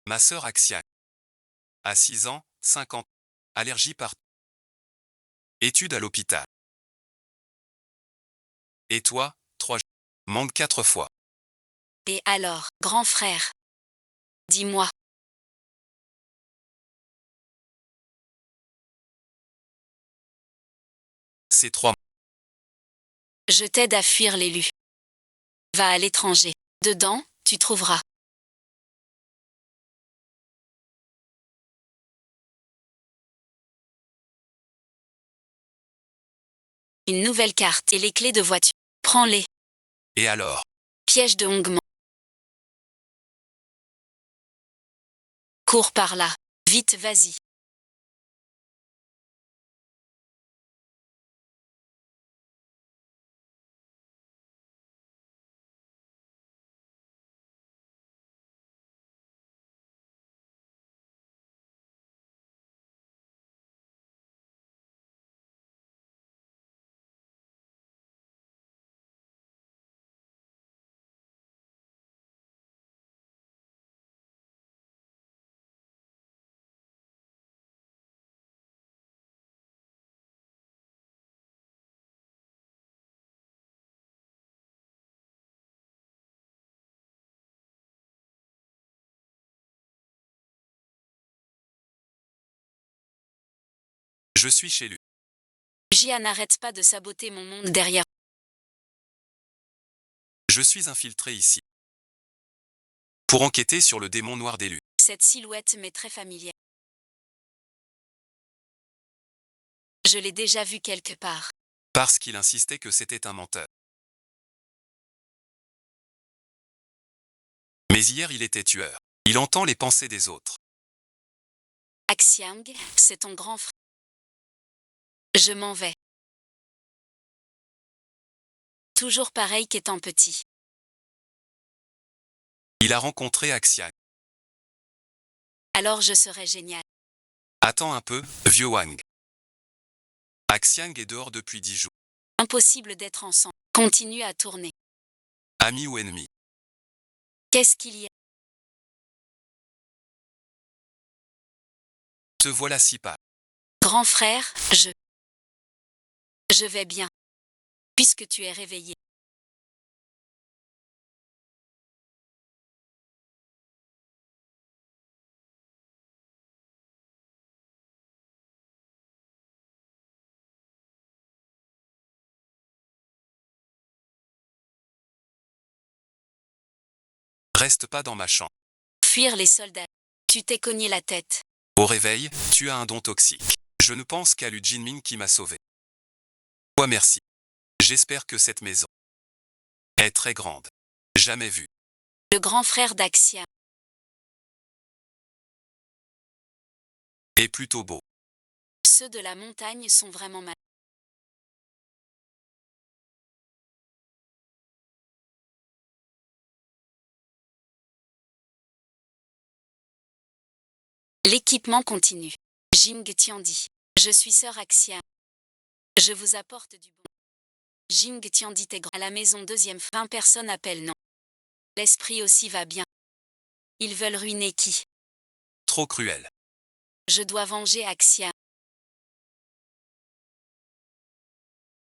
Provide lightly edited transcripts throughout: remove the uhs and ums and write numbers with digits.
Ma sœur Axia a 6 ans, 50. Allergie par étude à l'hôpital. Et toi, 3 jours. Manque 4 fois. Et alors, grand frère? Dis-moi. C'est 3. Je t'aide à fuir l'élu. Va à l'étranger. Dedans, tu trouveras une nouvelle carte et les clés de voiture. Prends-les. Et alors? Piège de Hongman. Cours par là. Vite, vas-y. Je suis chez lui. Gia n'arrête pas de saboter mon monde derrière. Je suis infiltré ici. Pour enquêter sur le démon noir d'élu. Cette silhouette m'est très familière. Je l'ai déjà vue quelque part. Parce qu'il insistait que c'était un menteur. Mais hier il était tueur. Il entend les pensées des autres. Axiang, c'est ton grand frère. Je m'en vais. Toujours pareil qu'étant petit. Il a rencontré Axia. Alors je serai génial. Attends un peu, vieux Wang. Axiang est dehors depuis 10 jours. Impossible d'être ensemble. Continue à tourner. Ami ou ennemi? Qu'est-ce qu'il y a? Te voilà si pas. Grand frère, je vais bien. Puisque tu es réveillé. Reste pas dans ma chambre. Fuir les soldats. Tu t'es cogné la tête. Au réveil, tu as un don toxique. Je ne pense qu'à Lu Jinmin qui m'a sauvé. Toi merci. J'espère que cette maison est très grande. Jamais vue. Le grand frère d'Axia. Et plutôt beau. Ceux de la montagne sont vraiment mal. L'équipement continue. Jing Tiandi. Je suis sœur Axia. Je vous apporte du bon. Jing Tiandi est grand. À la maison deuxième 20 personnes appellent non. L'esprit aussi va bien. Ils veulent ruiner qui? Trop cruel. Je dois venger Axia.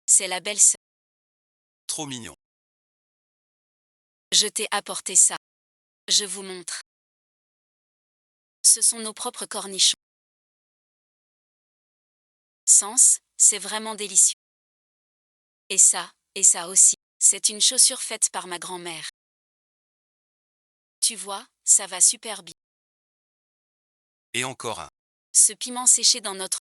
C'est la belle sœur. Trop mignon. Je t'ai apporté ça. Je vous montre. Ce sont nos propres cornichons. Sens, c'est vraiment délicieux. Et ça aussi. C'est une chaussure faite par ma grand-mère. Tu vois, ça va super bien. Et encore un. Ce piment séché dans notre...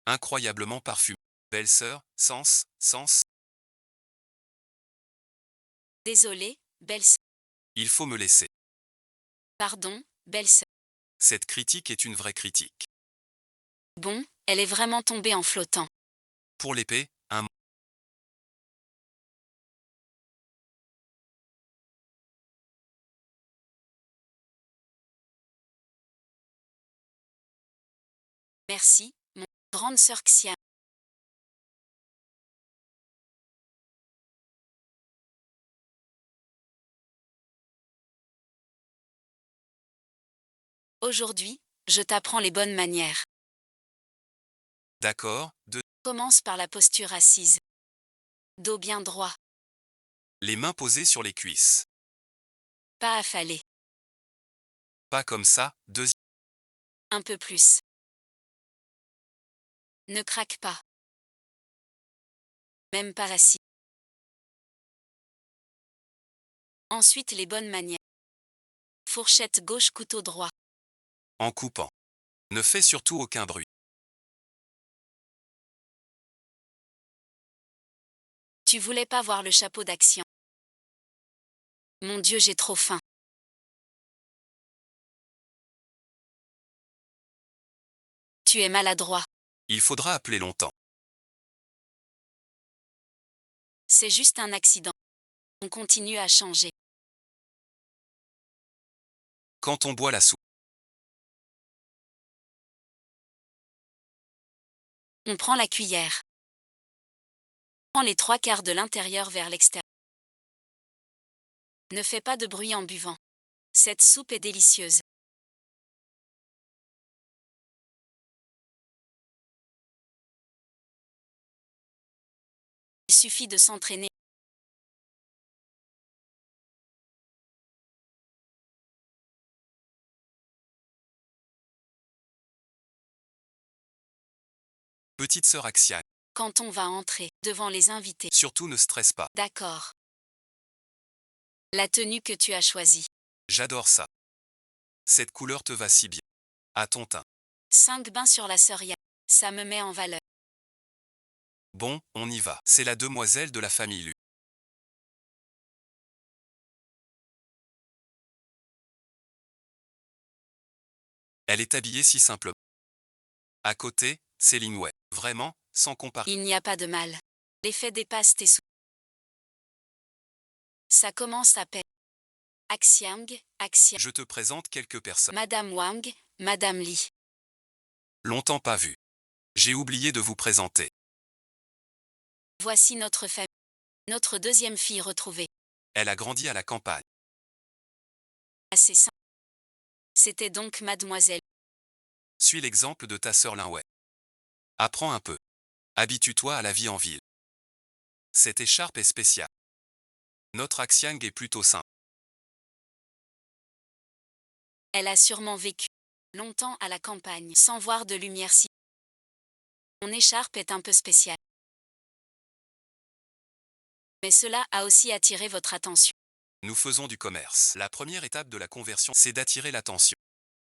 Incroyablement parfumé. Belle sœur, sens. Désolé, belle sœur. Il faut me laisser. Pardon, belle sœur. Cette critique est une vraie critique. Bon, elle est vraiment tombée en flottant. Pour l'épée, un Merci, mon grande sœur Xia. Aujourd'hui, je t'apprends les bonnes manières. D'accord. 2. Commence par la posture assise. Dos bien droit, Les mains posées sur les cuisses. pas affalé. Pas comme ça. 2. Un peu plus. Ne craque pas. Même pas assis. Ensuite les bonnes manières. Fourchette gauche, couteau droit. En coupant. Ne fais surtout aucun bruit. Tu voulais pas voir le chapeau d'action. Mon Dieu, j'ai trop faim. Tu es maladroit. Il faudra appeler longtemps. C'est juste un accident. On continue à changer. Quand on boit la soupe. On prend la cuillère. Prends les 3/4 de l'intérieur vers l'extérieur. Ne fais pas de bruit en buvant. Cette soupe est délicieuse. Il suffit de s'entraîner. Petite sœur Axiane. Quand on va entrer devant les invités. Surtout ne stresse pas. D'accord. La tenue que tu as choisie. J'adore ça. Cette couleur te va si bien. À ton teint. 5 bains sur la sœur Ya. Ça me met en valeur. Bon, on y va. C'est la demoiselle de la famille Lu. Elle est habillée si simplement. À côté, Céline Way. Vraiment, sans comparaison. Il n'y a pas de mal. L'effet dépasse tes sous. Ça commence à peine. Axiang, Axiang. Je te présente quelques personnes. Madame Wang, Madame Li. Longtemps pas vu. J'ai oublié de vous présenter. Voici notre famille. Notre deuxième fille retrouvée. Elle a grandi à la campagne. Assez simple. C'était donc Mademoiselle. Suis l'exemple de ta sœur Linway. Apprends un peu. Habitue-toi à la vie en ville. Cette écharpe est spéciale. Notre Axiang est plutôt simple. Elle a sûrement vécu longtemps à la campagne sans voir de lumière si. Mon écharpe est un peu spéciale. Mais cela a aussi attiré votre attention. Nous faisons du commerce. La première étape de la conversion, c'est d'attirer l'attention.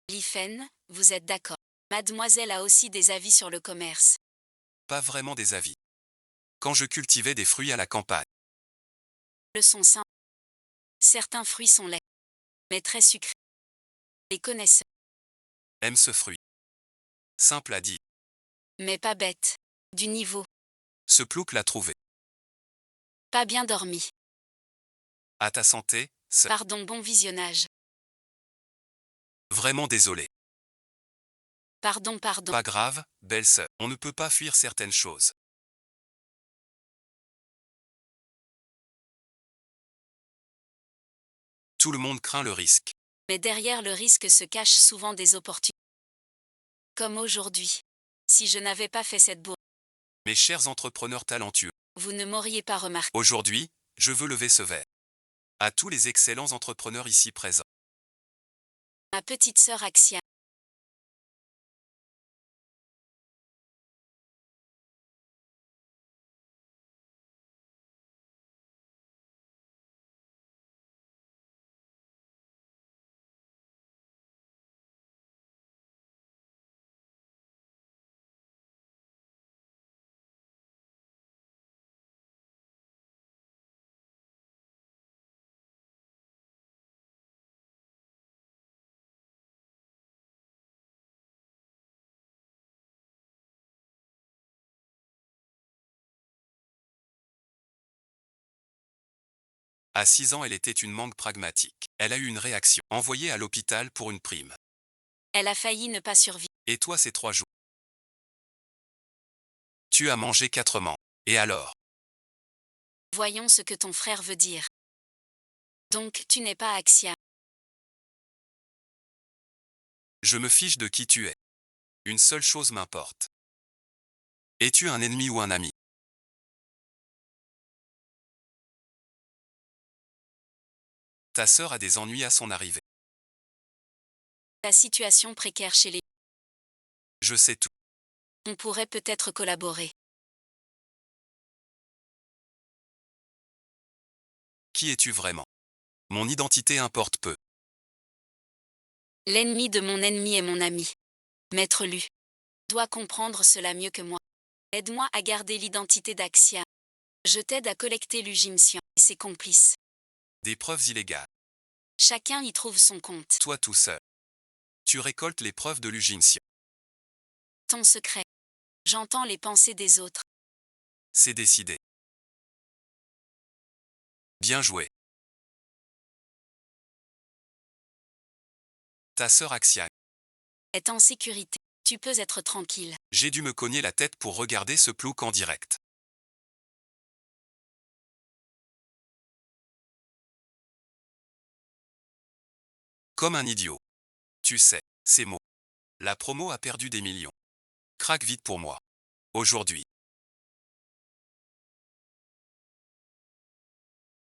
Li Fen, vous êtes d'accord. Mademoiselle a aussi des avis sur le commerce. Pas vraiment des avis. Quand je cultivais des fruits à la campagne, Le sont simples. Certains fruits sont laids, mais très sucrés. Les connaisseurs, aime ce fruit. Simple à dire. mais pas bêtes. Du niveau, Ce plouc l'a trouvé. pas bien dormi. À ta santé, sœur. Pardon, bon visionnage. Vraiment désolé. Pardon, pardon. Pas grave, belle sœur. On ne peut pas fuir certaines choses. Tout le monde craint le risque. Mais derrière le risque se cachent souvent des opportunités. Comme aujourd'hui. Si je n'avais pas fait cette bourse, Mes chers entrepreneurs talentueux, vous ne m'auriez pas remarqué. aujourd'hui, je veux lever ce verre. À tous les excellents entrepreneurs ici présents. Ma petite sœur Axia. À 6 ans, elle était une mangue pragmatique. Elle a eu une réaction. Envoyée à l'hôpital pour une prime. Elle a failli ne pas survivre. Et toi, ces 3 jours. Tu as mangé 4 mangues. Et alors? Voyons ce que ton frère veut dire. Donc, tu n'es pas Axia. Je me fiche de qui tu es. Une seule chose m'importe. Es-tu un ennemi ou un ami? Ta sœur a des ennuis à son arrivée. La situation précaire chez les... Je sais tout. On pourrait peut-être collaborer. Qui es-tu vraiment? Mon identité importe peu. L'ennemi de mon ennemi est mon ami. Maître Lu doit comprendre cela mieux que moi. Aide-moi à garder l'identité d'Axia. Je t'aide à collecter Lugimsian et ses complices. Des preuves illégales. Chacun y trouve son compte. Toi tout seul. Tu récoltes les preuves de l'Ujinsia. Ton secret. J'entends les pensées des autres. C'est décidé. Bien joué. Ta sœur Axia. Est en sécurité. Tu peux être tranquille. J'ai dû me cogner la tête pour regarder ce plouc en direct. Comme un idiot. Tu sais, ces mots. La promo a perdu des millions. Craque vite pour moi. Aujourd'hui.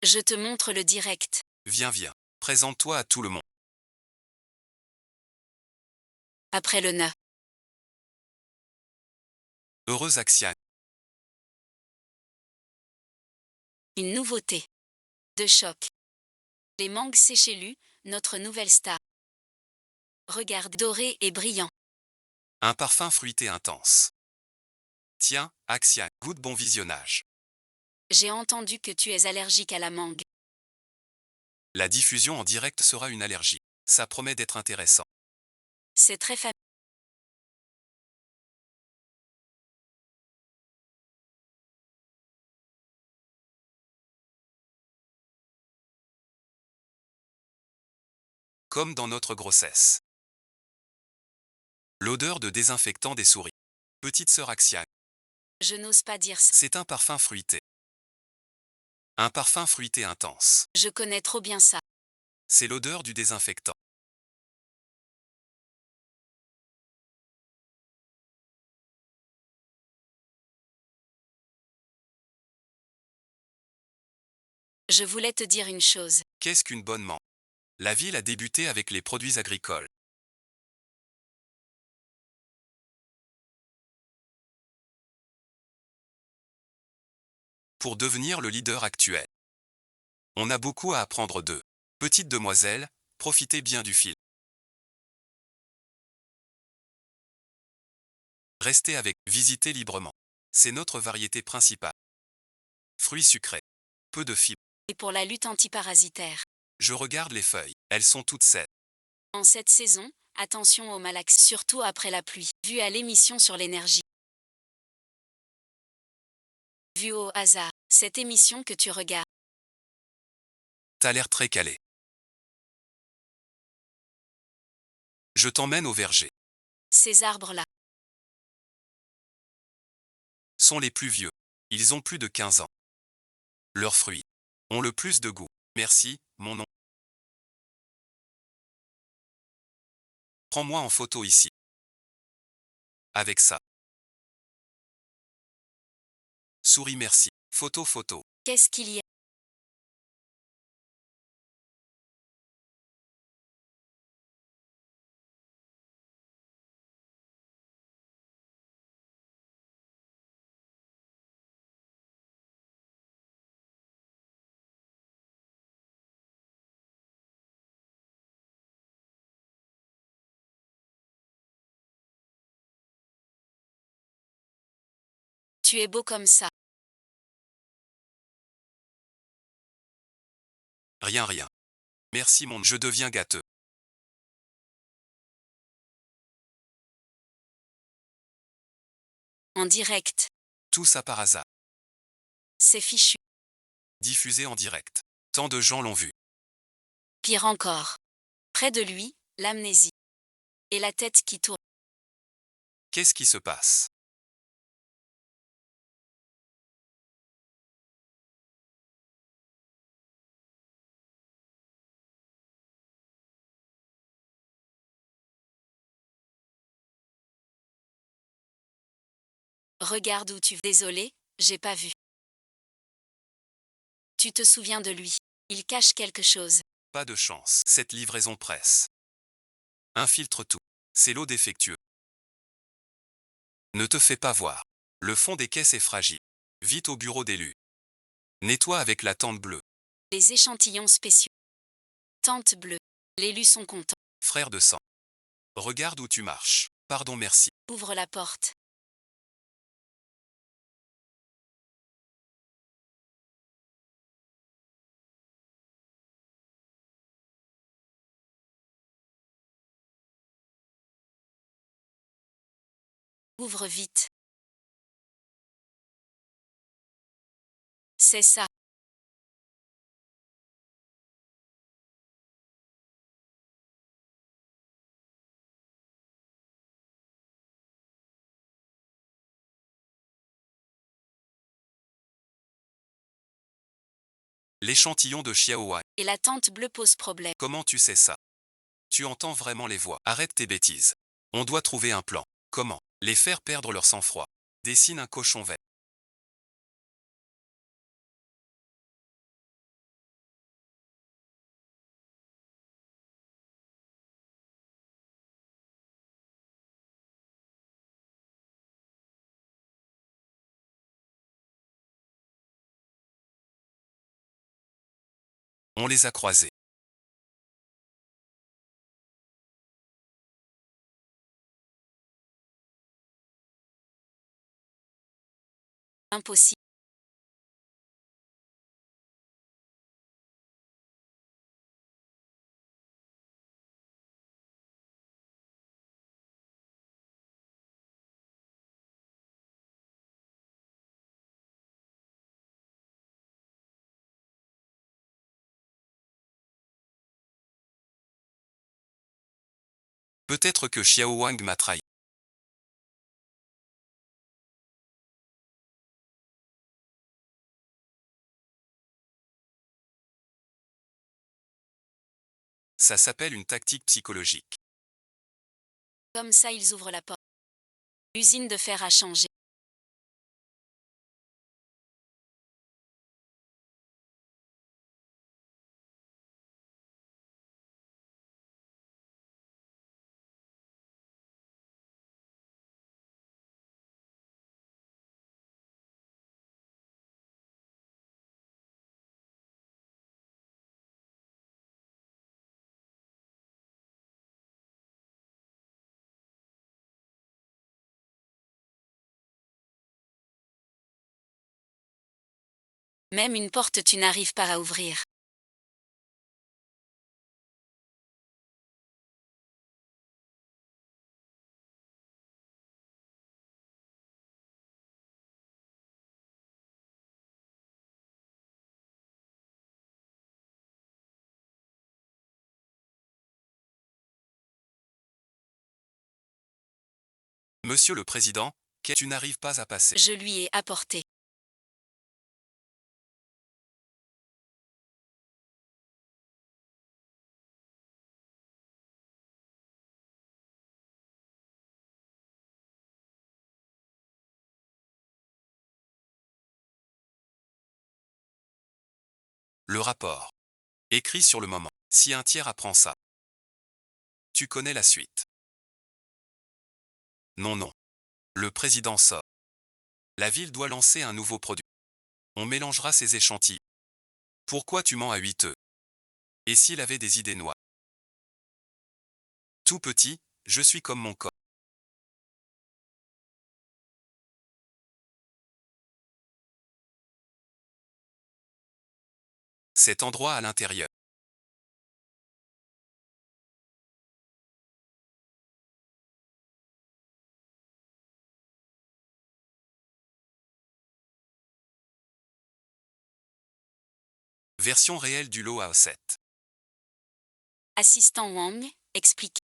Je te montre le direct. Viens, viens. Présente-toi à tout le monde. Après le ne. Heureuse Axia. Une nouveauté. De choc. Les mangues séchées Lu, notre nouvelle star. Regarde doré et brillant. Un parfum fruité intense. Tiens, Axia, goûte bon visionnage. J'ai entendu que tu es allergique à la mangue. La diffusion en direct sera une allergie. Ça promet d'être intéressant. C'est très familier. Comme dans notre grossesse. L'odeur de désinfectant des souris. Petite sœur Axia. Je n'ose pas dire ça. C'est un parfum fruité. Un parfum fruité intense. Je connais trop bien ça. C'est l'odeur du désinfectant. Je voulais te dire une chose. Qu'est-ce qu'une bonne menthe? La ville a débuté avec les produits agricoles. Pour devenir le leader actuel. On a beaucoup à apprendre d'eux. Petite demoiselle, profitez bien du film. Restez avec, visitez librement. C'est notre variété principale. Fruits sucrés. Peu de fibres. Et pour la lutte antiparasitaire. Je regarde les feuilles, elles sont toutes saines. En cette saison, attention au malax, surtout après la pluie. Vu à l'émission sur l'énergie. Vu au hasard, cette émission que tu regardes. T'as l'air très calé. Je t'emmène au verger. Ces arbres-là. Sont les plus vieux. Ils ont plus de 15 ans. Leurs fruits ont le plus de goût. Merci, mon nom. Prends-moi en photo ici. Avec ça. Souris merci. Photo photo. Qu'est-ce qu'il y a? Tu es beau comme ça. Rien rien. Merci mon, je deviens gâteux. En direct. Tout ça par hasard. C'est fichu. Diffusé en direct. Tant de gens l'ont vu. Pire encore. Près de lui, l'amnésie. Et la tête qui tourne. Qu'est-ce qui se passe? Regarde où tu vas. Désolé, j'ai pas vu. Tu te souviens de lui. Il cache quelque chose. Pas de chance. Cette livraison presse. Infiltre tout. C'est l'eau défectueux. Ne te fais pas voir. Le fond des caisses est fragile. Vite au bureau d'élu. Nettoie avec la tente bleue. Les échantillons spéciaux. Tente bleue. L'élu sont contents. Frère de sang. Regarde où tu marches. Pardon, merci. Ouvre la porte. Ouvre vite. C'est ça. L'échantillon de Xiaowang. Et la tente bleue pose problème. Comment tu sais ça? Tu entends vraiment les voix. Arrête tes bêtises. On doit trouver un plan. Comment? Les faire perdre leur sang-froid. Dessine un cochon vert. On les a croisés. Impossible. Peut-être que Xiaowang m'a trahi. Ça s'appelle une tactique psychologique. Comme ça ils ouvrent la porte. L'usine de fer a changé. Même une porte tu n'arrives pas à ouvrir. Monsieur le Président, tu n'arrives pas à passer. Je lui ai apporté. Le rapport. Écrit sur le moment. Si un tiers apprend ça. Tu connais la suite. Non, non. Le président sort. La ville doit lancer un nouveau produit. On mélangera ces échantillons. Pourquoi tu mens à 8 œufs? Et s'il avait des idées noires? Tout petit, je suis comme mon corps. Cet endroit à l'intérieur. Version réelle du lot A7. Assistant Wang, explique.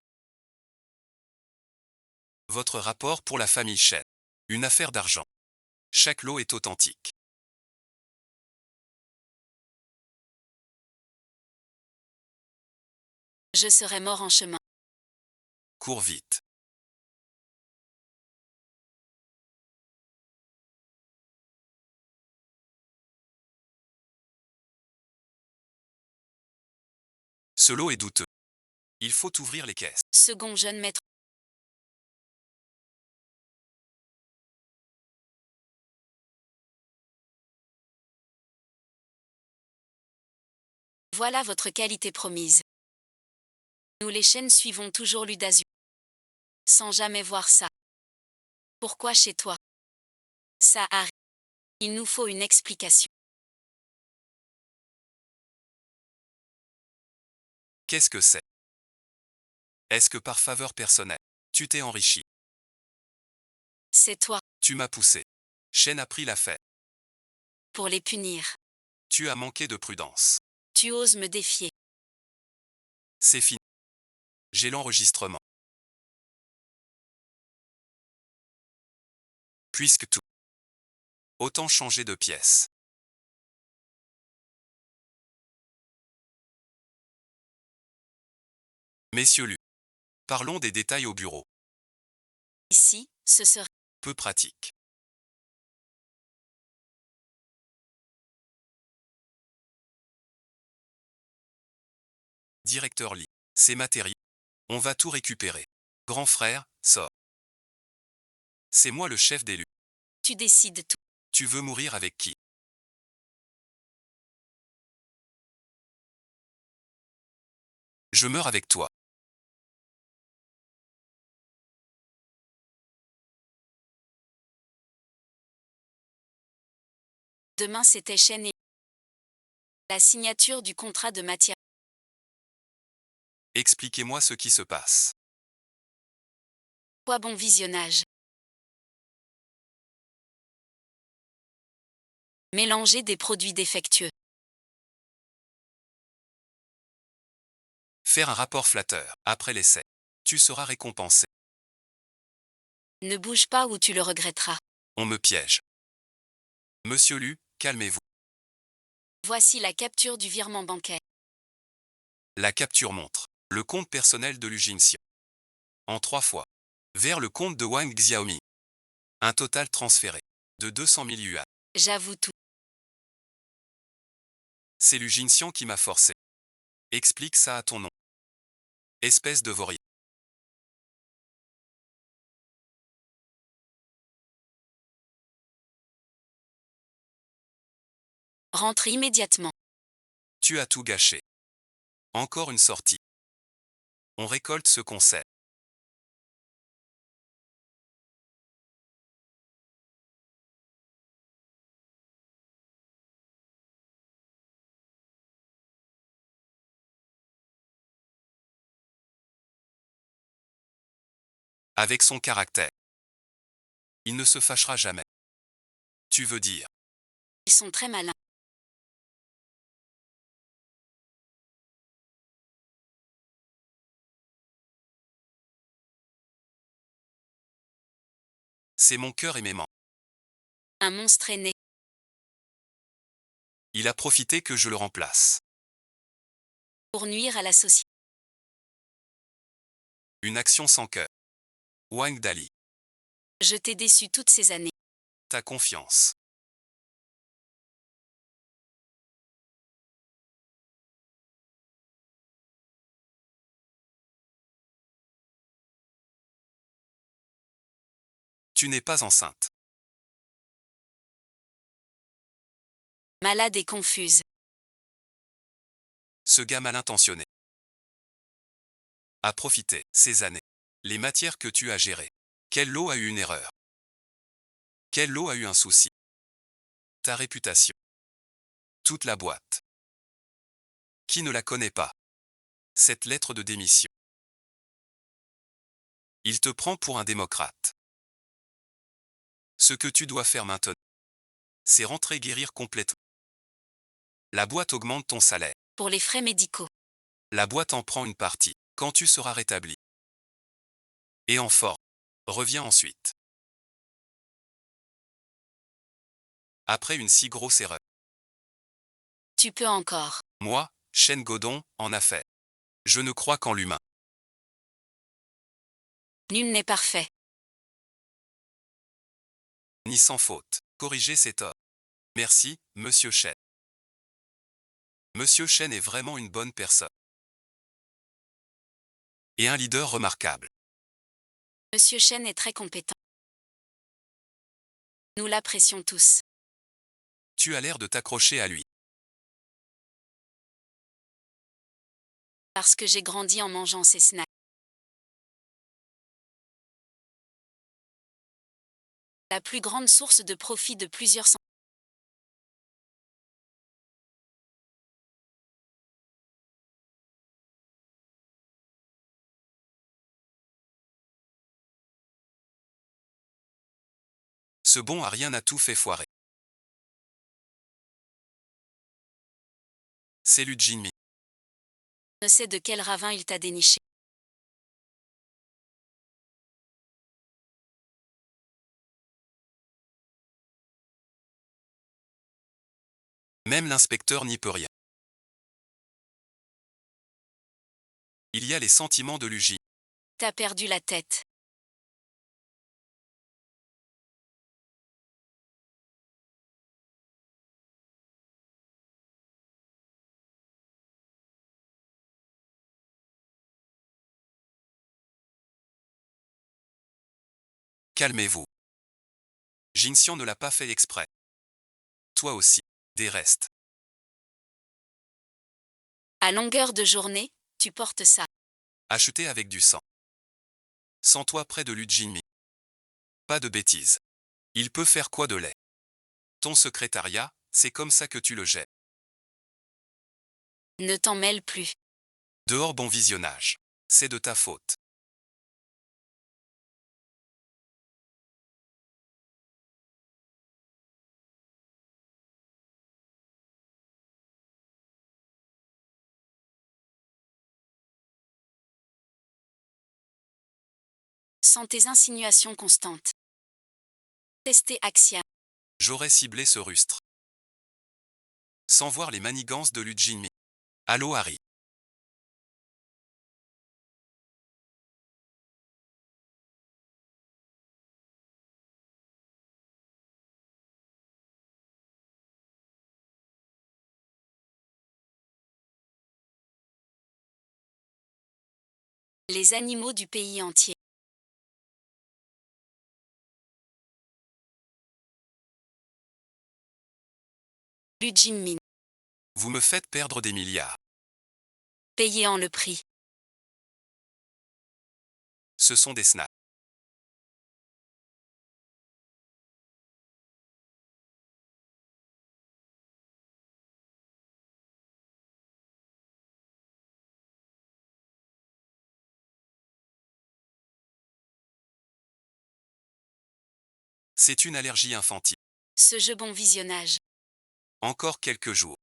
Votre rapport pour la famille Shen. Une affaire d'argent. Chaque lot est authentique. Je serais mort en chemin. Cours vite. Ce lot est douteux. Il faut ouvrir les caisses. Second jeune maître. Voilà votre qualité promise. Nous les chaînes suivons toujours l'Udazur. Sans jamais voir ça. Pourquoi chez toi? Ça arrive. Il nous faut une explication. Qu'est-ce que c'est? Est-ce que par faveur personnelle, tu t'es enrichi? C'est toi, Tu m'as poussé. Shen a pris l'affaire. pour les punir. Tu as manqué de prudence. Tu oses me défier. C'est fini. J'ai l'enregistrement. Puisque tout. Autant changer de pièce. Messieurs Lu. Parlons des détails au bureau. Ici, ce serait Peu pratique. Directeur Lee. Ces matériaux. On va tout récupérer. Grand frère, sors. C'est moi le chef d'élu. tu décides tout. Tu veux mourir avec qui? Je meurs avec toi. Demain c'était chaîne et la signature du contrat de matière. Expliquez-moi ce qui se passe. Quoi bon visionnage. Mélanger des produits défectueux. Faire un rapport flatteur. Après l'essai. Tu seras récompensé. Ne bouge pas ou tu le regretteras. On me piège. Monsieur Lu, calmez-vous. Voici la capture du virement bancaire. La capture montre le compte personnel de Lu Jinxian. En 3 fois. Vers le compte de Wang Xiaomi. Un total transféré de 200 000 yuan. J'avoue tout. C'est Lu Jinxian qui m'a forcé. Explique ça à ton nom. Espèce de vaurien. Rentre immédiatement. Tu as tout gâché. Encore une sortie. On récolte ce qu'on sait. Avec son caractère. Il ne se fâchera jamais. Tu veux dire, Ils sont très malins. c'est mon cœur et mes mains. Un monstre est né. Il a profité que je le remplace. Pour nuire à la société. Une action sans cœur. Wang Dali. Je t'ai déçu toutes ces années. Ta confiance. Tu n'es pas enceinte. Malade et confuse. Ce gars mal intentionné a profité, ces années. Les matières que tu as gérées. Quel lot a eu une erreur? Quel lot a eu un souci? Ta réputation. Toute la boîte. Qui ne la connaît pas? Cette lettre de démission. Il te prend pour un démocrate. Ce que tu dois faire maintenant, c'est rentrer guérir complètement. La boîte augmente ton salaire. Pour les frais médicaux. La boîte en prend une partie, quand tu seras rétabli. Et en forme. Reviens ensuite. Après une si grosse erreur. Tu peux encore. Moi, Shen Godon, en affaires. Je ne crois qu'en l'humain. Nul n'est parfait. Ni sans faute. Corriger ces torts. Merci, Monsieur Shen. Monsieur Shen est vraiment une bonne personne. Et un leader remarquable. Monsieur Chen est très compétent. Nous l'apprécions tous. Tu as l'air de t'accrocher à lui. Parce que j'ai grandi en mangeant ces snacks. La plus grande source de profit de plusieurs centaines. Ce bon à rien a tout fait foirer. C'est Lu Jinmi. Ne sais de quel ravin il t'a déniché. Même l'inspecteur n'y peut rien. Il y a les sentiments de Lu Ji. T'as perdu la tête. Calmez-vous. Jinxian ne l'a pas fait exprès. Toi aussi. Des restes. À longueur de journée, tu portes ça. Acheté avec du sang. Sans toi près de Lu Jinmi. Pas de bêtises. Il peut faire quoi de laid? Ton secrétariat, c'est comme ça que tu le jettes. Ne t'en mêle plus. Dehors bon visionnage. C'est de ta faute. Sans tes insinuations constantes. Tester Axia. J'aurais ciblé ce rustre. Sans voir les manigances de Lu Jinmi. Allô Harry. Les animaux du pays entier. Lu Jinmin. Vous me faites perdre des milliards. Payé en le prix. Ce sont des snacks. C'est une allergie infantile. Ce jeu bon visionnage. Encore quelques jours.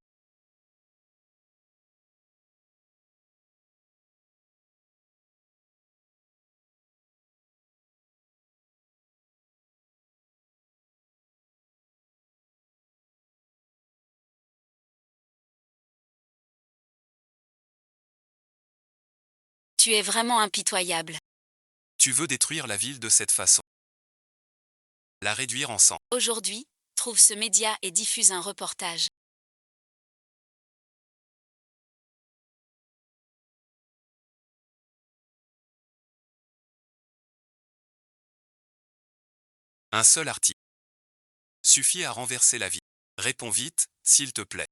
Tu es vraiment impitoyable. Tu veux détruire la ville de cette façon. La réduire en sang. Aujourd'hui, trouve ce média et diffuse un reportage. Un seul article. Suffit à renverser la vie. Réponds vite, s'il te plaît.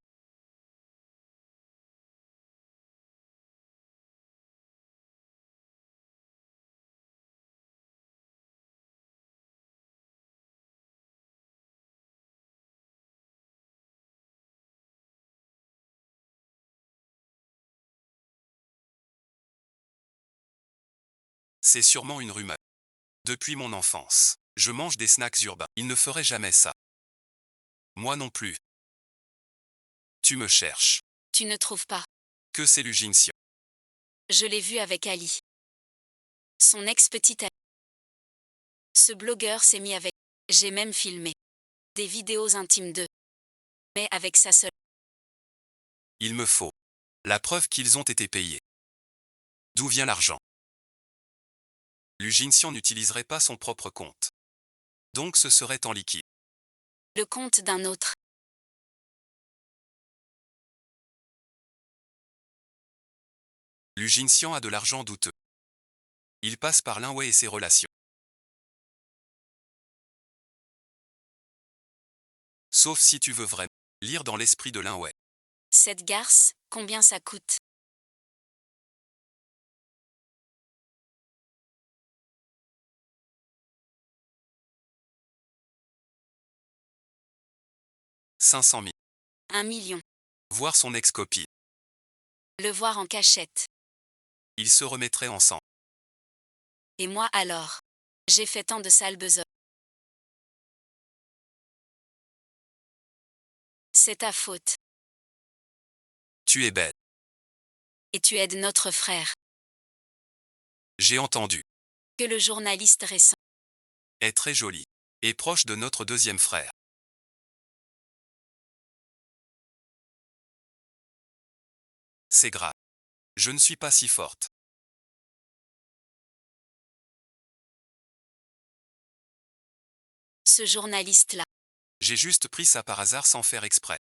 C'est sûrement une rumeur. Depuis mon enfance, je mange des snacks urbains. Il ne ferait jamais ça. Moi non plus. Tu me cherches. Tu ne trouves pas. Que c'est Lu Jinxian. Je l'ai vu avec Ali. Son ex-petite amie. Ce blogueur s'est mis avec. J'ai même filmé. Des vidéos intimes d'eux. Mais avec sa seule. Il me faut. La preuve qu'ils ont été payés. D'où vient l'argent? Lu Jinxian n'utiliserait pas son propre compte. Donc ce serait en liquide. Le compte d'un autre. Lu Jinxian a de l'argent douteux. Il passe par Linway et ses relations. Sauf si tu veux vraiment lire dans l'esprit de Linway. Cette garce, combien ça coûte? 500 000. 1 million. Voir son ex-copine. Le voir en cachette. Ils se remettraient ensemble. Et moi alors? J'ai fait tant de sales besognes. C'est ta faute. Tu es belle. Et tu aides notre frère. J'ai entendu. Que le journaliste récent. Est très jolie. Et proche de notre deuxième frère. C'est grave. Je ne suis pas si forte. Ce journaliste-là. J'ai juste pris ça par hasard sans faire exprès.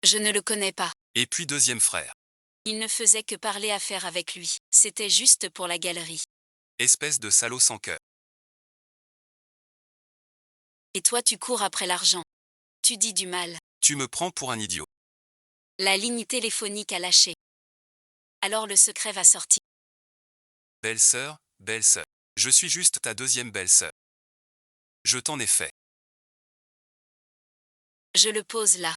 Je ne le connais pas. Et puis deuxième frère. Il ne faisait que parler affaire avec lui. C'était juste pour la galerie. Espèce de salaud sans cœur. Et toi tu cours après l'argent. Tu dis du mal. Tu me prends pour un idiot. La ligne téléphonique a lâché. Alors le secret va sortir. Belle-sœur, belle-sœur. Je suis juste ta deuxième belle-sœur. Je t'en ai fait. Je le pose là.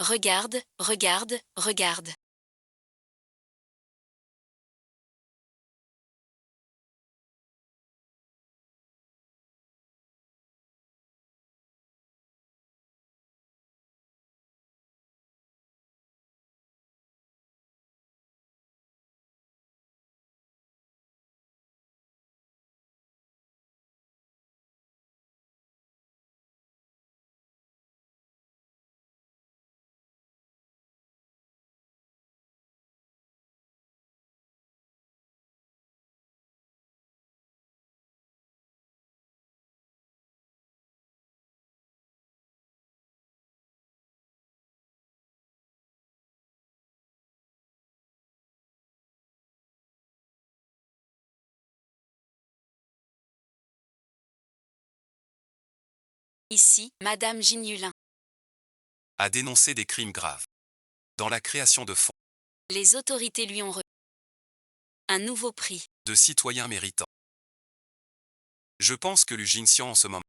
Regarde, regarde, regarde. Ici, Madame Gignulin. A dénoncé des crimes graves. Dans la création de fonds. Les autorités lui ont un nouveau prix. De citoyens méritants. Je pense que Lu Jinxian en ce moment.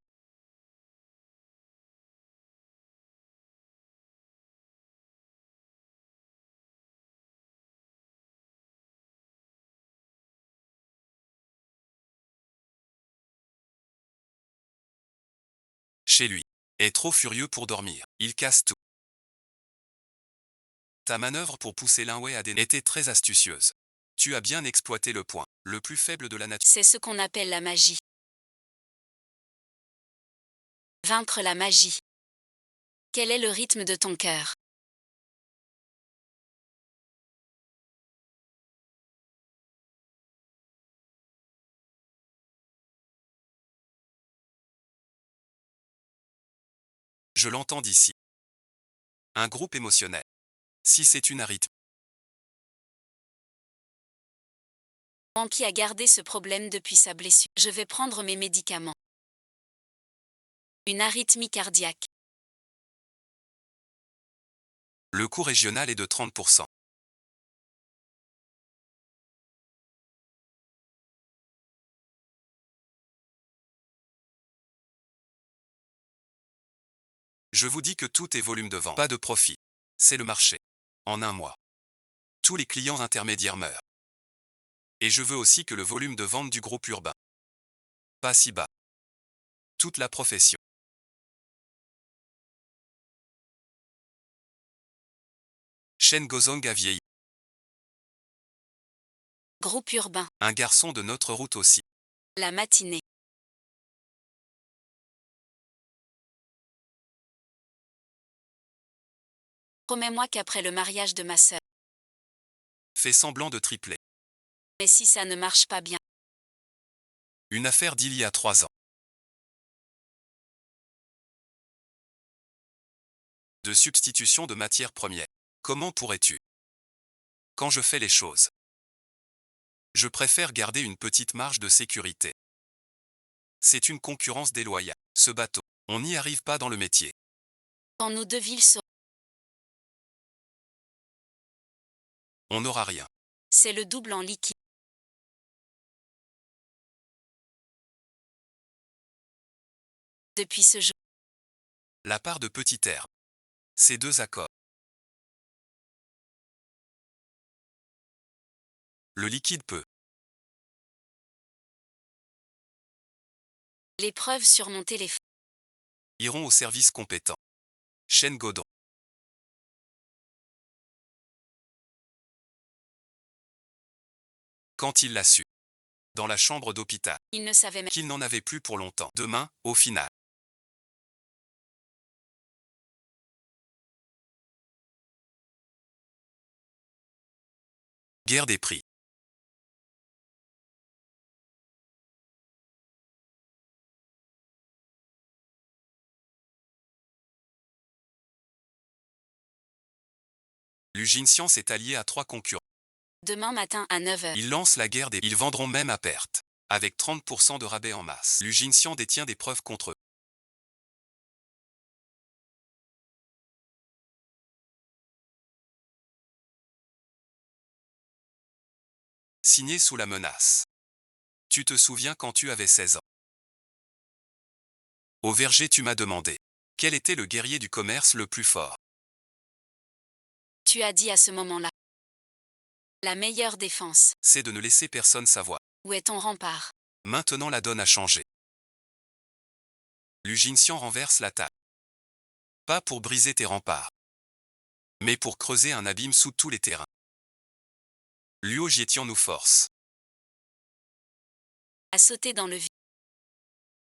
Chez lui. Est trop furieux pour dormir. Il casse tout. Ta manœuvre pour pousser Linway à était très astucieuse. Tu as bien exploité le point, le plus faible de la nature. C'est ce qu'on appelle la magie. Vaincre la magie. Quel est le rythme de ton cœur? Je l'entends d'ici. Un groupe émotionnel. Si c'est une arythmie. Qui a gardé ce problème depuis sa blessure. Je vais prendre mes médicaments. Une arythmie cardiaque. Le coût régional est de 30%. Je vous dis que tout est volume de vente. Pas de profit. C'est le marché. En un mois. Tous les clients intermédiaires meurent. Et je veux aussi que le volume de vente du groupe urbain. Pas si bas. Toute la profession. Shen Gozong a vieilli. Groupe urbain. Un garçon de notre route aussi. La matinée. Promets-moi qu'après le mariage de ma sœur. Fait semblant de tripler. Mais si ça ne marche pas bien. Une affaire d'il y a 3 ans. De substitution de matières premières. Comment pourrais-tu? Quand je fais les choses. Je préfère garder une petite marge de sécurité. C'est une concurrence déloyale. Ce bateau, on n'y arrive pas dans le métier. Quand nos deux villes sont. On n'aura rien. C'est le double en liquide. Depuis ce jour. La part de petit herbe. Ces deux accords. Le liquide peut. L'épreuve surmonter les. Iront au service compétent. Shen Godon. Quand il l'a su. Dans la chambre d'hôpital. Il ne savait même. Qu'il n'en avait plus pour longtemps. Demain, au final. Guerre des prix. L'Ugine Science est allié à 3 concurrents. Demain matin à 9h. Ils lancent la guerre des. Ils vendront même à perte. Avec 30% de rabais en masse. L'Ugine Science détient des preuves contre eux. Signé sous la menace. Tu te souviens quand tu avais 16 ans? Au verger tu m'as demandé. Quel était le guerrier du commerce le plus fort? Tu as dit à ce moment-là. La meilleure défense. C'est de ne laisser personne savoir. Où est ton rempart? Maintenant la donne a changé. L'Ugine Science renverse la table. Pas pour briser tes remparts. Mais pour creuser un abîme sous tous les terrains. Luo Jietian nous force. À sauter dans le vide.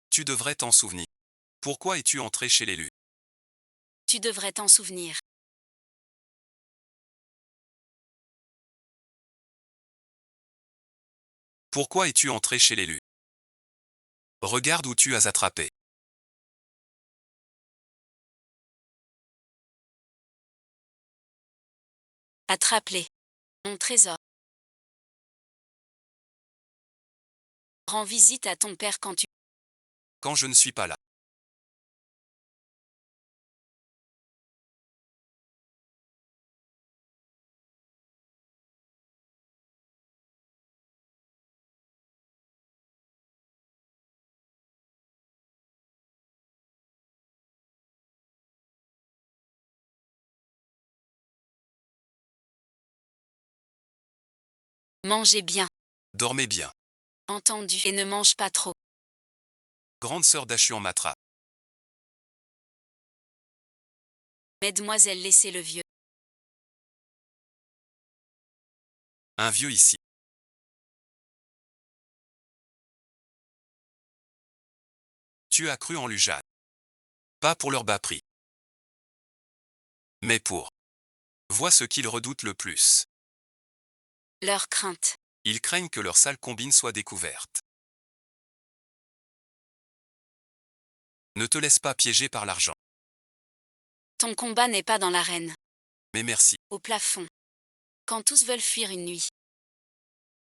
Tu devrais t'en souvenir. Pourquoi es-tu entré chez l'élu? Tu devrais t'en souvenir. Pourquoi es-tu entré chez l'élu? Regarde où tu as attrapé. Attrape-les. Mon trésor. Rends visite à ton père quand tu. Quand je ne suis pas là. Mangez bien. Dormez bien. Entendu. Et ne mange pas trop. Grande sœur d'Achuan Matra. Mesdemoiselles, laissez le vieux. Un vieux ici. Tu as cru en Lujane. Pas pour leur bas prix. Mais pour. Vois ce qu'ils redoutent le plus. Leur crainte. Ils craignent que leur sale combine soit découverte. Ne te laisse pas piéger par l'argent. Ton combat n'est pas dans l'arène. Mais merci. Au plafond. Quand tous veulent fuir une nuit.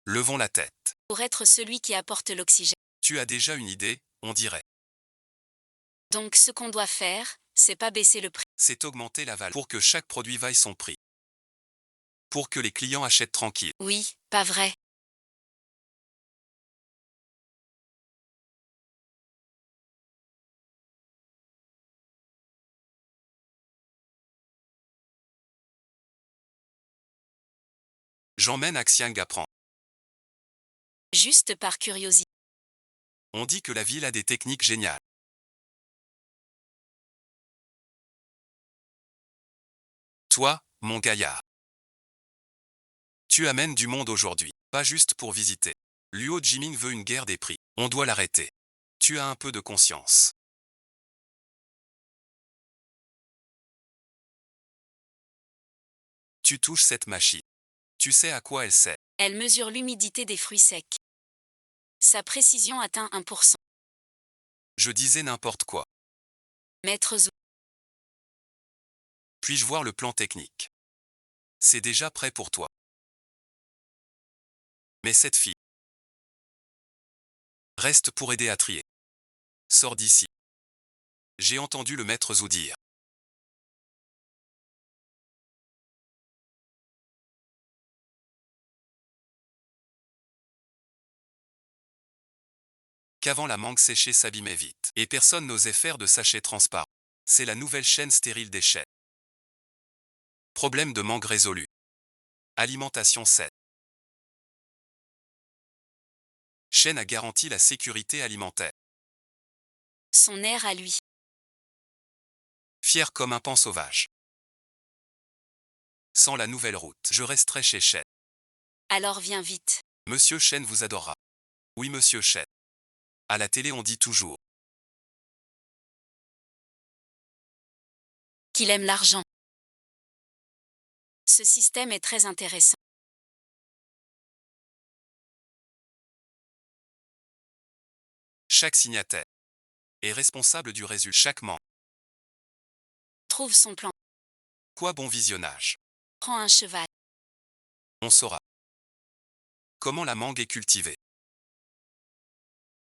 Levons la tête. Pour être celui qui apporte l'oxygène. Tu as déjà une idée, on dirait. Donc ce qu'on doit faire, c'est pas baisser le prix. c'est augmenter la valeur pour que chaque produit vaille son prix. Pour que les clients achètent tranquille. Oui, pas vrai. J'emmène à Xiang apprendre. Juste par curiosité. On dit que la ville a des techniques géniales. Toi, mon gaillard. Tu amènes du monde aujourd'hui, pas juste pour visiter. Luo Jiming veut une guerre des prix. On doit l'arrêter. Tu as un peu de conscience. Tu touches cette machine. Tu sais à quoi elle sert. Elle mesure l'humidité des fruits secs. Sa précision atteint 1%. Je disais n'importe quoi. Maître Zhou. Puis-je voir le plan technique? C'est déjà prêt pour toi. Mais cette fille reste pour aider à trier. Sors d'ici. J'ai entendu le maître Zhou dire. Qu'avant la mangue séchée s'abîmait vite, et personne n'osait faire de sachets transparents. C'est la nouvelle chaîne stérile des chaînes. Problème de mangue résolu. Alimentation saine. Chaîne a garanti la sécurité alimentaire. Son air à lui. Fier comme un paon sauvage. Sans la nouvelle route, je resterai chez Chen. Alors viens vite. Monsieur Chen vous adorera. Oui, monsieur Chen. À la télé, on dit toujours Qu'il aime l'argent. Ce système est très intéressant. chaque signataire est responsable du résultat. Chaque membre. Trouve son plan. Quoi bon visionnage. Prends un cheval. On saura comment la mangue est cultivée.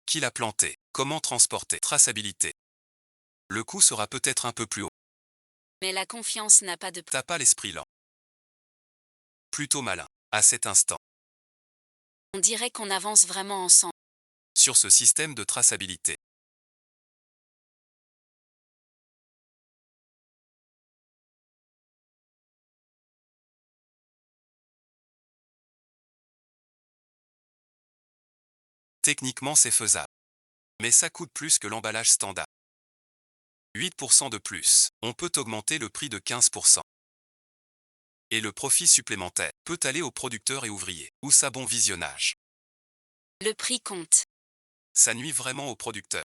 Qui l'a plantée. Comment transporter. Traçabilité. Le coût sera peut-être un peu plus haut. Mais la confiance n'a pas de prix. T'as pas l'esprit lent. Plutôt malin. À cet instant. On dirait qu'on avance vraiment ensemble. Sur ce système de traçabilité. Techniquement, c'est faisable. Mais ça coûte plus que l'emballage standard. 8% de plus. On peut augmenter le prix de 15%. Et le profit supplémentaire peut aller aux producteurs et ouvriers. Ou ça bon visionnage. Le prix compte. Ça nuit vraiment aux producteurs.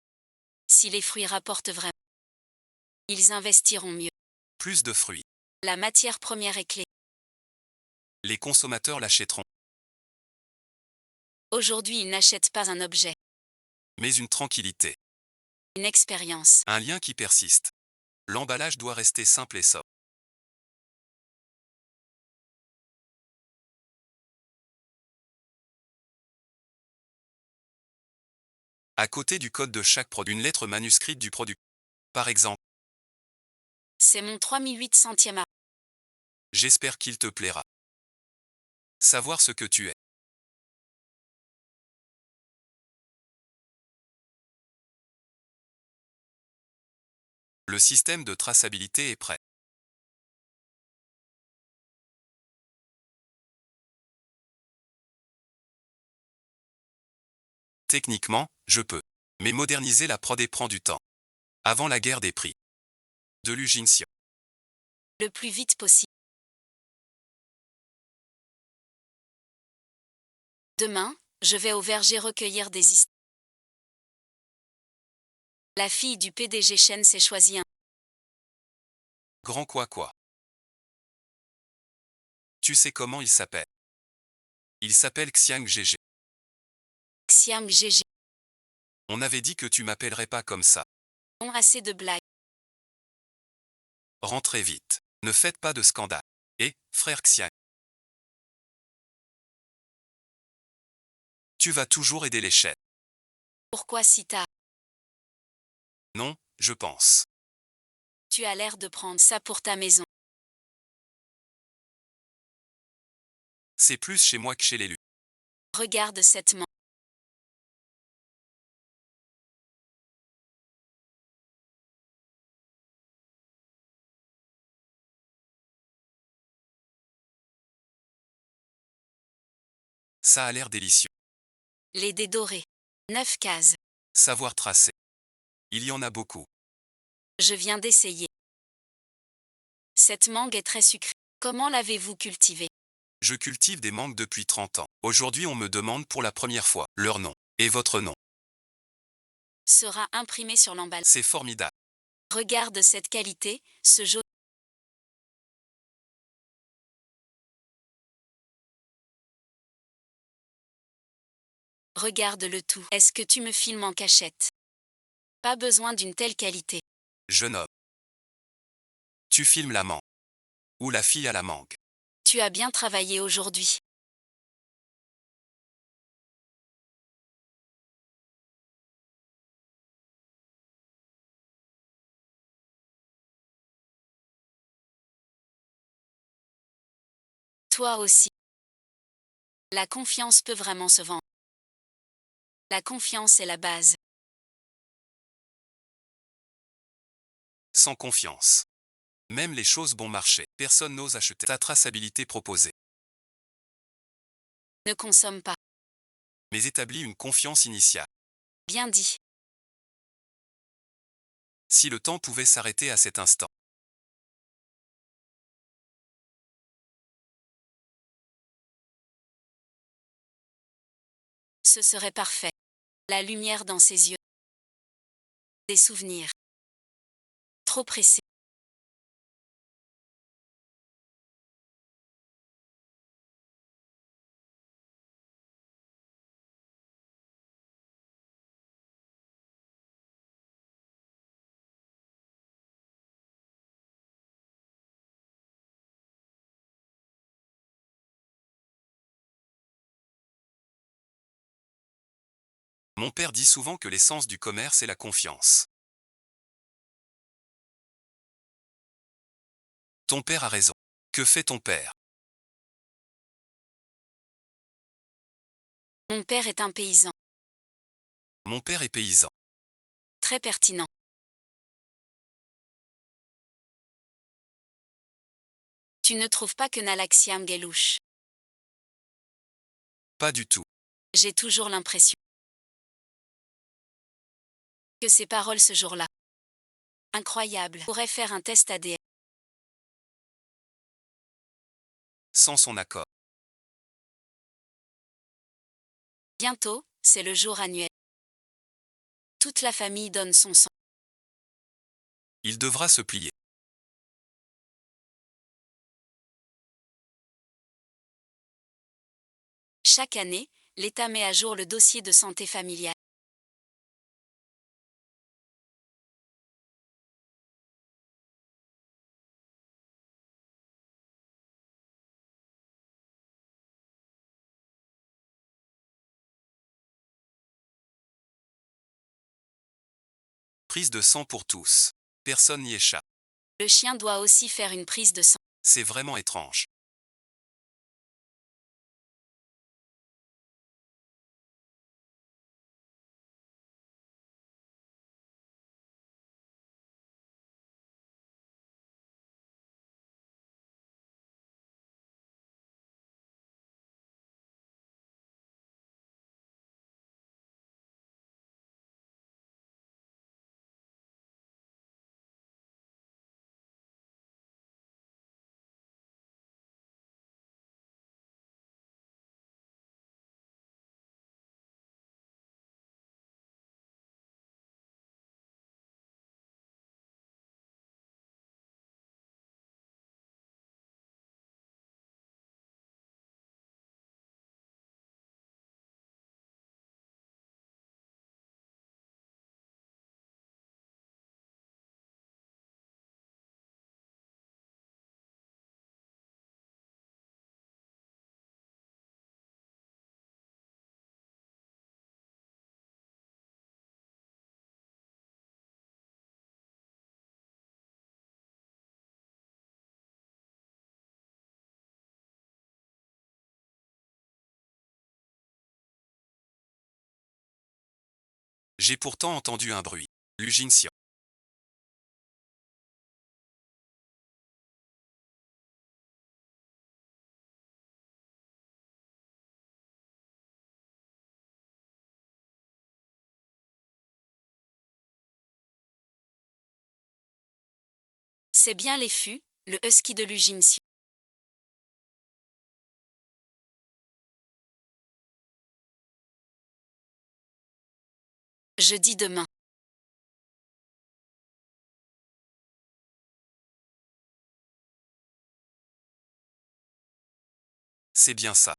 Si les fruits rapportent vraiment, ils investiront mieux. Plus de fruits. La matière première est clé. Les consommateurs l'achèteront. Aujourd'hui, ils n'achètent pas un objet, Mais une tranquillité. une expérience. Un lien qui persiste. L'emballage doit rester simple et sobre. À côté du code de chaque produit, une lettre manuscrite du producteur. Par exemple, C'est mon 3800e art. j'espère qu'il te plaira. Savoir ce que tu es. Le système de traçabilité est prêt. Techniquement, je peux. Mais moderniser la prod prend du temps. Avant la guerre des prix. De l'Ujinxian. Le plus vite possible. Demain, je vais au verger recueillir des histoires. La fille du PDG Chen s'est choisie un. Grand quoi. Tu sais comment il s'appelle? Il s'appelle Xiang GG. Xiang GG. On avait dit que tu m'appellerais pas comme ça. Ont assez de blagues. Rentrez vite. Ne faites pas de scandale. Et, frère Xiang. Tu vas toujours aider les chaînes. Pourquoi si tard? Non, je pense. Tu as l'air de prendre ça pour ta maison. C'est plus chez moi que chez l'élu. Regarde cette mangue. Ça a l'air délicieux. Les dés dorés. 9 cases. Savoir tracer. Il y en a beaucoup. Je viens d'essayer. Cette mangue est très sucrée. Comment l'avez-vous cultivée? Je cultive des mangues depuis 30 ans. Aujourd'hui, on me demande pour la première fois leur nom et votre nom. Sera imprimé sur l'emballage. C'est formidable. Regarde cette qualité, ce jaune. Regarde le tout. Est-ce que tu me filmes en cachette? Pas besoin d'une telle qualité. Jeune homme. Tu filmes la mangue. Ou la fille à la mangue. Tu as bien travaillé aujourd'hui. Toi aussi. La confiance peut vraiment se vendre. La confiance est la base. Sans confiance. Même les choses bon marché. Personne n'ose acheter. Ta traçabilité proposée. Ne consomme pas. Mais établis une confiance initiale. Bien dit. Si le temps pouvait s'arrêter à cet instant. Ce serait parfait. La lumière dans ses yeux. Des souvenirs. Trop pressé. Mon père dit souvent que l'essence du commerce est la confiance. Ton père a raison. Que fait ton père? Mon père est un paysan. Mon père est paysan. Très pertinent. Tu ne trouves pas que Nalaxiam est louche? Pas du tout. J'ai toujours l'impression que ces paroles ce jour-là. Incroyable. Pourrait faire un test ADN. Sans son accord. Bientôt, c'est le jour annuel. Toute la famille donne son sang. Il devra se plier. Chaque année, l'État met à jour le dossier de santé familiale. Prise de sang pour tous. Personne n'y échappe. Le chien doit aussi faire une prise de sang. C'est vraiment étrange. J'ai pourtant entendu un bruit. Lu Jinxian. C'est bien les fûts, le husky de Lujinxian. Je dis demain. C'est bien ça.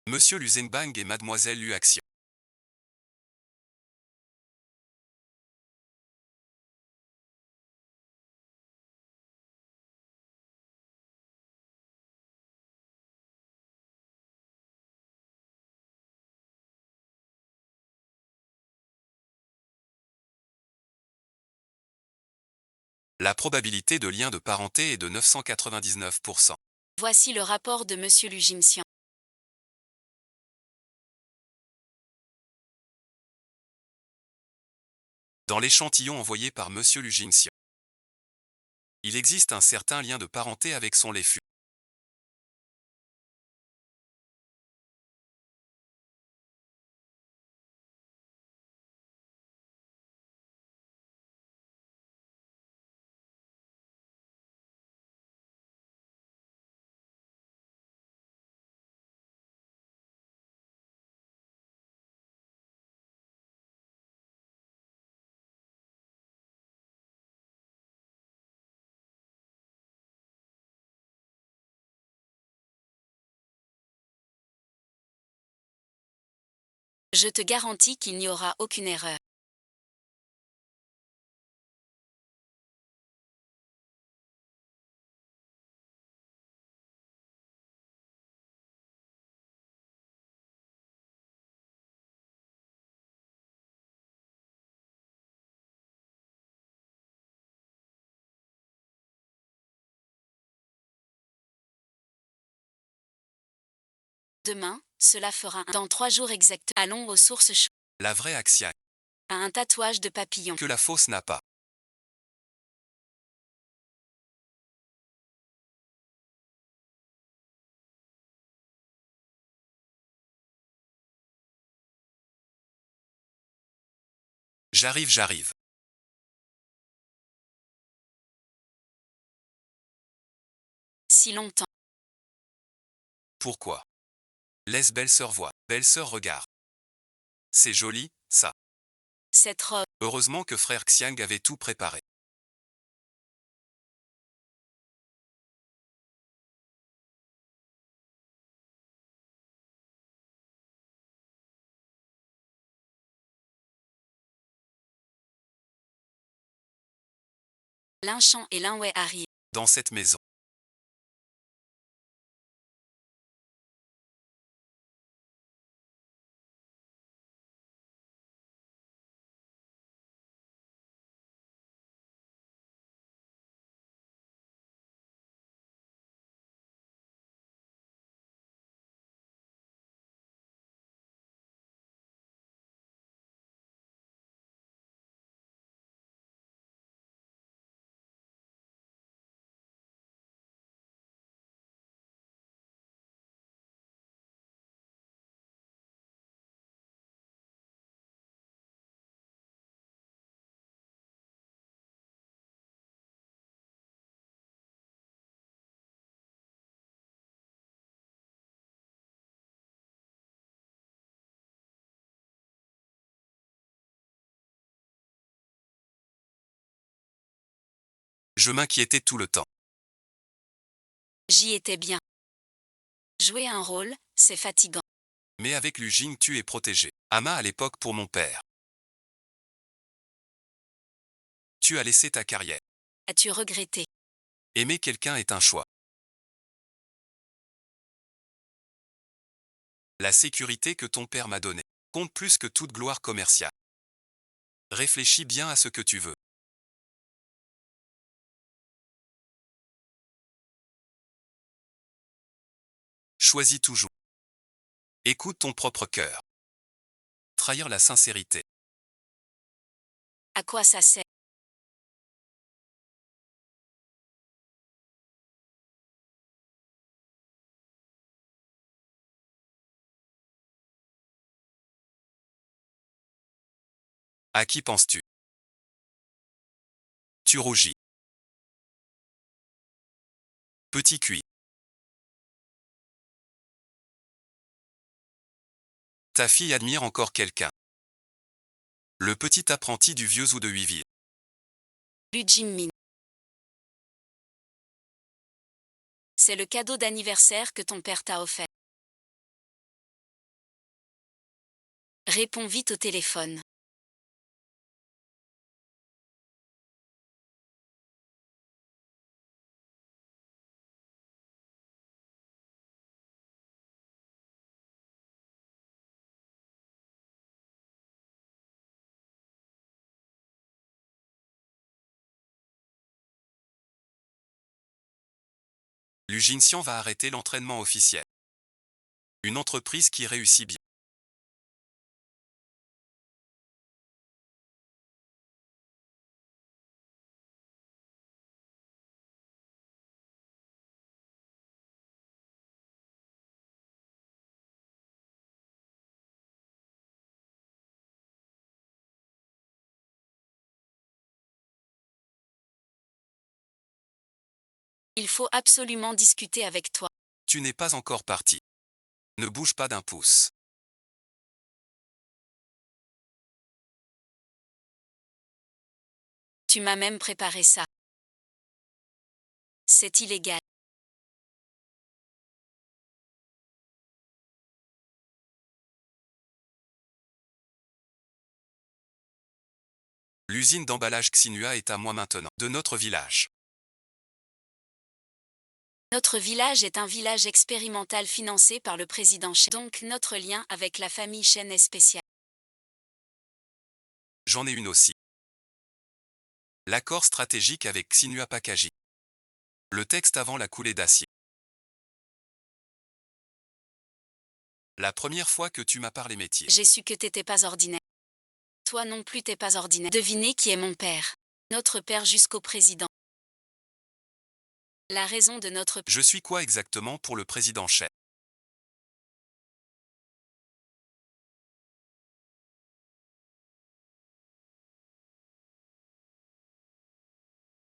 Monsieur Luzenbang et Mademoiselle Luaxian. La probabilité de lien de parenté est de 999%. Voici le rapport de Monsieur Lujinxian. Dans l'échantillon envoyé par Monsieur Lujinxian, il existe un certain lien de parenté avec son lait fût. Je te garantis qu'il n'y aura aucune erreur. Demain, cela fera dans 3 jours exacts. Allons aux sources chaudes. La vraie Axian, À un tatouage de papillon. que la fausse n'a pas. J'arrive. Si longtemps. Pourquoi? Laisse belle-sœur voir. Belle-sœur regarde. C'est joli, ça. Cette robe. Heureusement que frère Xiang avait tout préparé. Linchamp et Linway arrivent. Dans cette maison. Je m'inquiétais tout le temps. J'y étais bien. Jouer un rôle, c'est fatigant. Mais avec Lu Jing, tu es protégé. Ama à l'époque pour mon père. Tu as laissé ta carrière. As-tu regretté? Aimer quelqu'un est un choix. La sécurité que ton père m'a donnée compte plus que toute gloire commerciale. Réfléchis bien à ce que tu veux. Choisis toujours. Écoute ton propre cœur. Trahir la sincérité. À quoi ça sert? À qui penses-tu? Tu rougis. Petit cuit. Ta fille admire encore quelqu'un. Le petit apprenti du vieux ou de Huiville. Lu Jin-min. C'est le cadeau d'anniversaire que ton père t'a offert. Réponds vite au téléphone. Lu Jinxian va arrêter l'entraînement officiel. Une entreprise qui réussit bien. Il faut absolument discuter avec toi. Tu n'es pas encore parti. Ne bouge pas d'un pouce. Tu m'as même préparé ça. C'est illégal. L'usine d'emballage Xinhua est à moi maintenant, de notre village. Notre village est un village expérimental financé par le président Chen. Donc notre lien avec la famille Chen est spécial. J'en ai une aussi. L'accord stratégique avec Xinhua Packaging. Le texte avant la coulée d'acier. La première fois que tu m'as parlé métier. J'ai su que t'étais pas ordinaire. Toi non plus t'es pas ordinaire. Devinez qui est mon père. Notre père jusqu'au président. La raison de notre... Je suis quoi exactement pour le président Chen?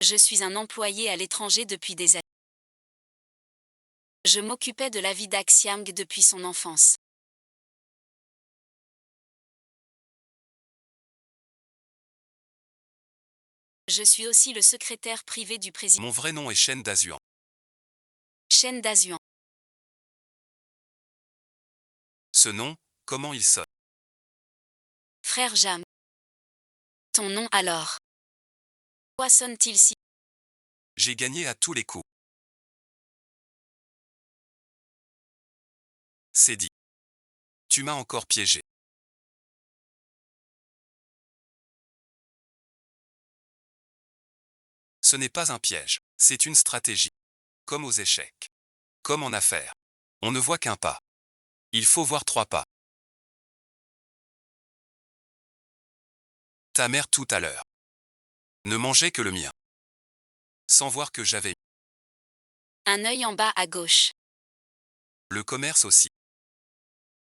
Je suis un employé à l'étranger depuis des années. Je m'occupais de la vie d'Axiang depuis son enfance. Je suis aussi le secrétaire privé du président Mon vrai nom est Shen Dazuan. Chen Dazuan. Ce nom, comment il sonne? Frère Jam. Ton nom alors? Quoi sonne-t-il si? J'ai gagné à tous les coups. C'est dit. Tu m'as encore piégé. Ce n'est pas un piège, c'est une stratégie. Comme aux échecs. Comme en affaires. On ne voit qu'un pas. Il faut voir 3 pas. Ta mère tout à l'heure ne mangeait que le mien. Sans voir que j'avais Un œil en bas à gauche. le commerce aussi.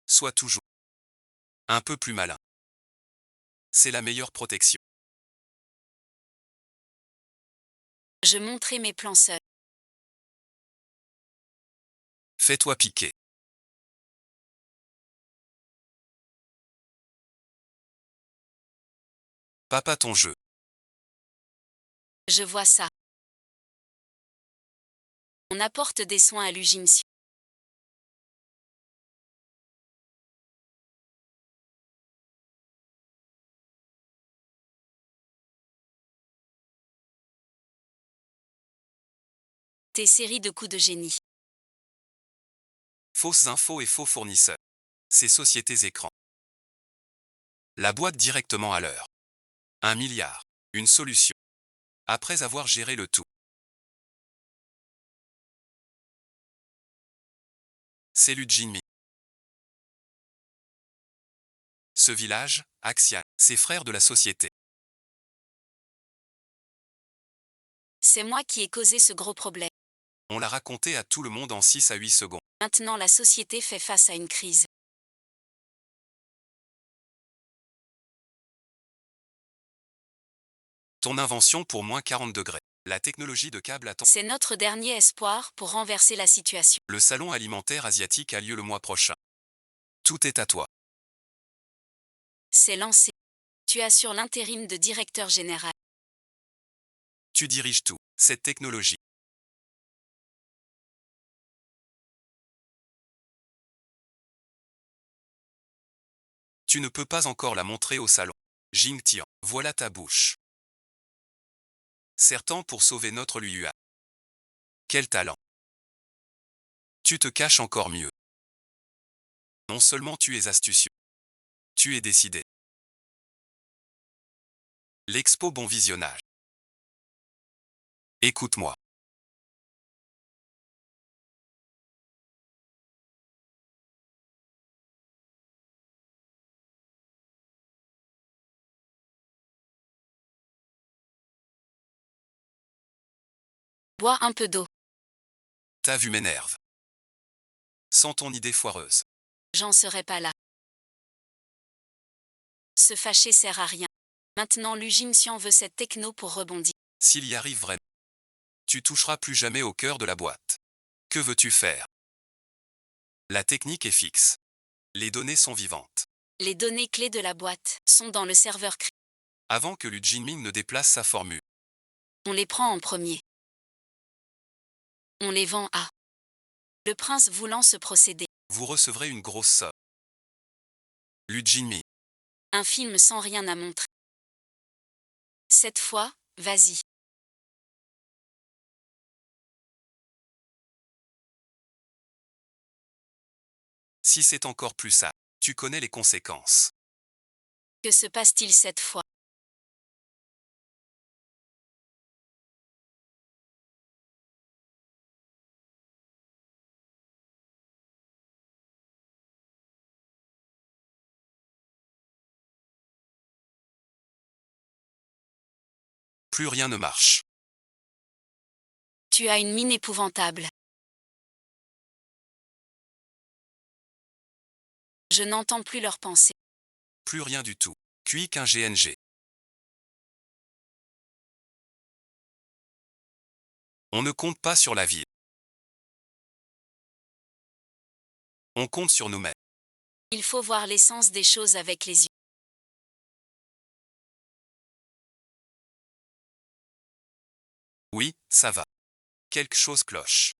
Sois toujours un peu plus malin. C'est la meilleure protection. Je montrai mes plans seuls. Fais-toi piquer. Papa ton jeu. Je vois ça. On apporte des soins à l'Ujimsion. Tes séries de coups de génie. Fausses infos et faux fournisseurs. Ces sociétés écrans. La boîte directement à l'heure. 1 milliard. Une solution. Après avoir géré le tout. C'est l'Ujinmi. Ce village, Axian, ses frères de la société. C'est moi qui ai causé ce gros problème. On l'a raconté à tout le monde en 6 à 8 secondes. Maintenant la société fait face à une crise. Ton invention pour moins 40 degrés. La technologie de câble attend. C'est notre dernier espoir pour renverser la situation. Le salon alimentaire asiatique a lieu le mois prochain. Tout est à toi. C'est lancé. Tu assures l'intérim de directeur général. Tu diriges tout. Cette technologie. Tu ne peux pas encore la montrer au salon. Jing Tian, voilà ta bouche. Sertant pour sauver notre Luyua. Quel talent. Tu te caches encore mieux. Non seulement tu es astucieux. Tu es décidé. L'expo bon visionnage. Écoute-moi. Bois un peu d'eau. Ta vue m'énerve. Sans ton idée foireuse. J'en serai pas là. Se fâcher sert à rien. Maintenant l'Ujimsian veut cette techno pour rebondir. S'il y arrive vraiment, tu toucheras plus jamais au cœur de la boîte. Que veux-tu faire? La technique est fixe. Les données sont vivantes. Les données clés de la boîte sont dans le serveur crypté. Avant que Lu Jinming ne déplace sa formule. On les prend en premier. On les vend à. Le prince voulant se procéder. Vous recevrez une grosse somme. Lu Jinming. Un film sans rien à montrer. Cette fois, vas-y. Si c'est encore plus ça, tu connais les conséquences. Que se passe-t-il cette fois? Plus rien ne marche. Tu as une mine épouvantable. Je n'entends plus leurs pensées. Plus rien du tout. Cuit qu'un GNG. On ne compte pas sur la ville. On compte sur nous-mêmes. Il faut voir l'essence des choses avec les yeux. Oui, ça va. Quelque chose cloche.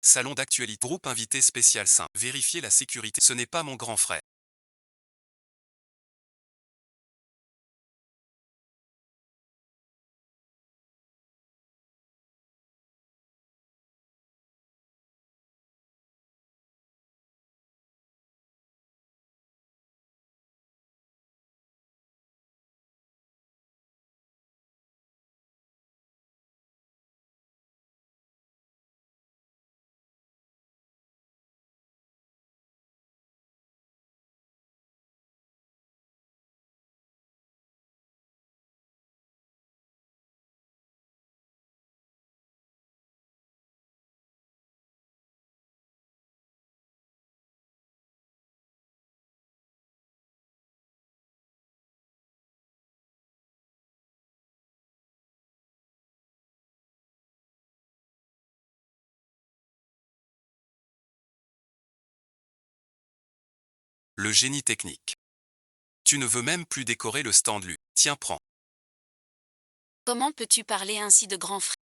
Salon d'actualité. Groupe invité spécial 5. Vérifier la sécurité. Ce n'est pas mon grand frère. Le génie technique. Tu ne veux même plus décorer le stand Lu. Tiens, prends. Comment peux-tu parler ainsi de grand frère?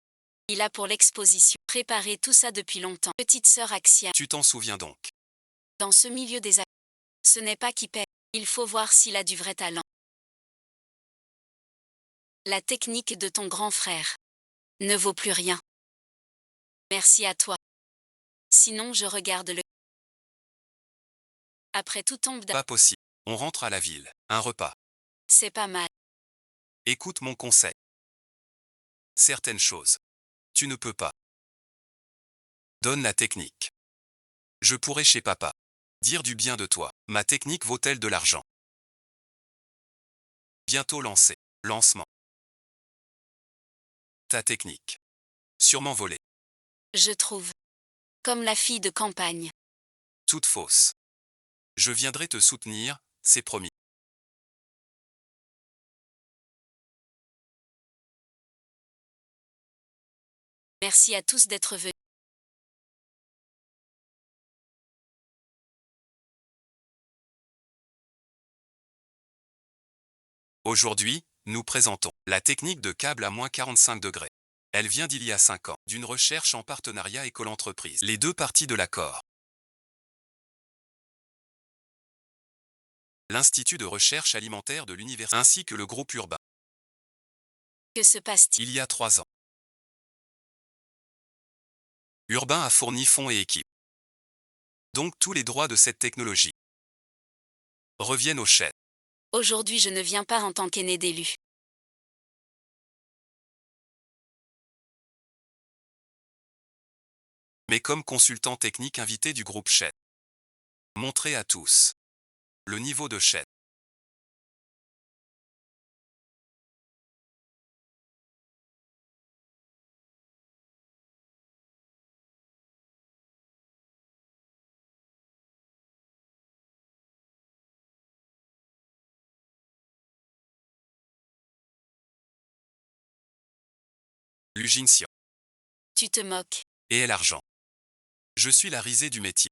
Il a pour l'exposition préparé tout ça depuis longtemps. Petite sœur Axia, Tu t'en souviens donc. dans ce milieu des acteurs, ce n'est pas qui paie. Il faut voir s'il a du vrai talent. La technique de ton grand frère ne vaut plus rien. Merci à toi. Sinon je regarde le... Après tout tombe Pas possible. On rentre à la ville. Un repas. c'est pas mal. Écoute mon conseil. Certaines choses. Tu ne peux pas. Donne la technique. Je pourrais chez papa dire du bien de toi. Ma technique vaut-elle de l'argent? Bientôt lancé. Lancement. Ta technique. Sûrement volée. Je trouve. Comme la fille de campagne. Toute fausse. Je viendrai te soutenir, c'est promis. Merci à tous d'être venus. Aujourd'hui, nous présentons la technique de câble à moins 45 degrés. Elle vient d'il y a 5 ans, d'une recherche en partenariat école-entreprise. Les deux parties de l'accord. L'Institut de recherche alimentaire de l'Université ainsi que le groupe Urbain. Que se passe-t-il? Il y a 3 ans. Urbain a fourni fonds et équipes. Donc tous les droits de cette technologie reviennent aux chaînes. Aujourd'hui je ne viens pas en tant qu'aîné d'élu. Mais comme consultant technique invité du groupe chaîne. Montrer à tous le niveau de chaîne. L'Uginsion. Tu te moques. Et l'argent. Je suis la risée du métier.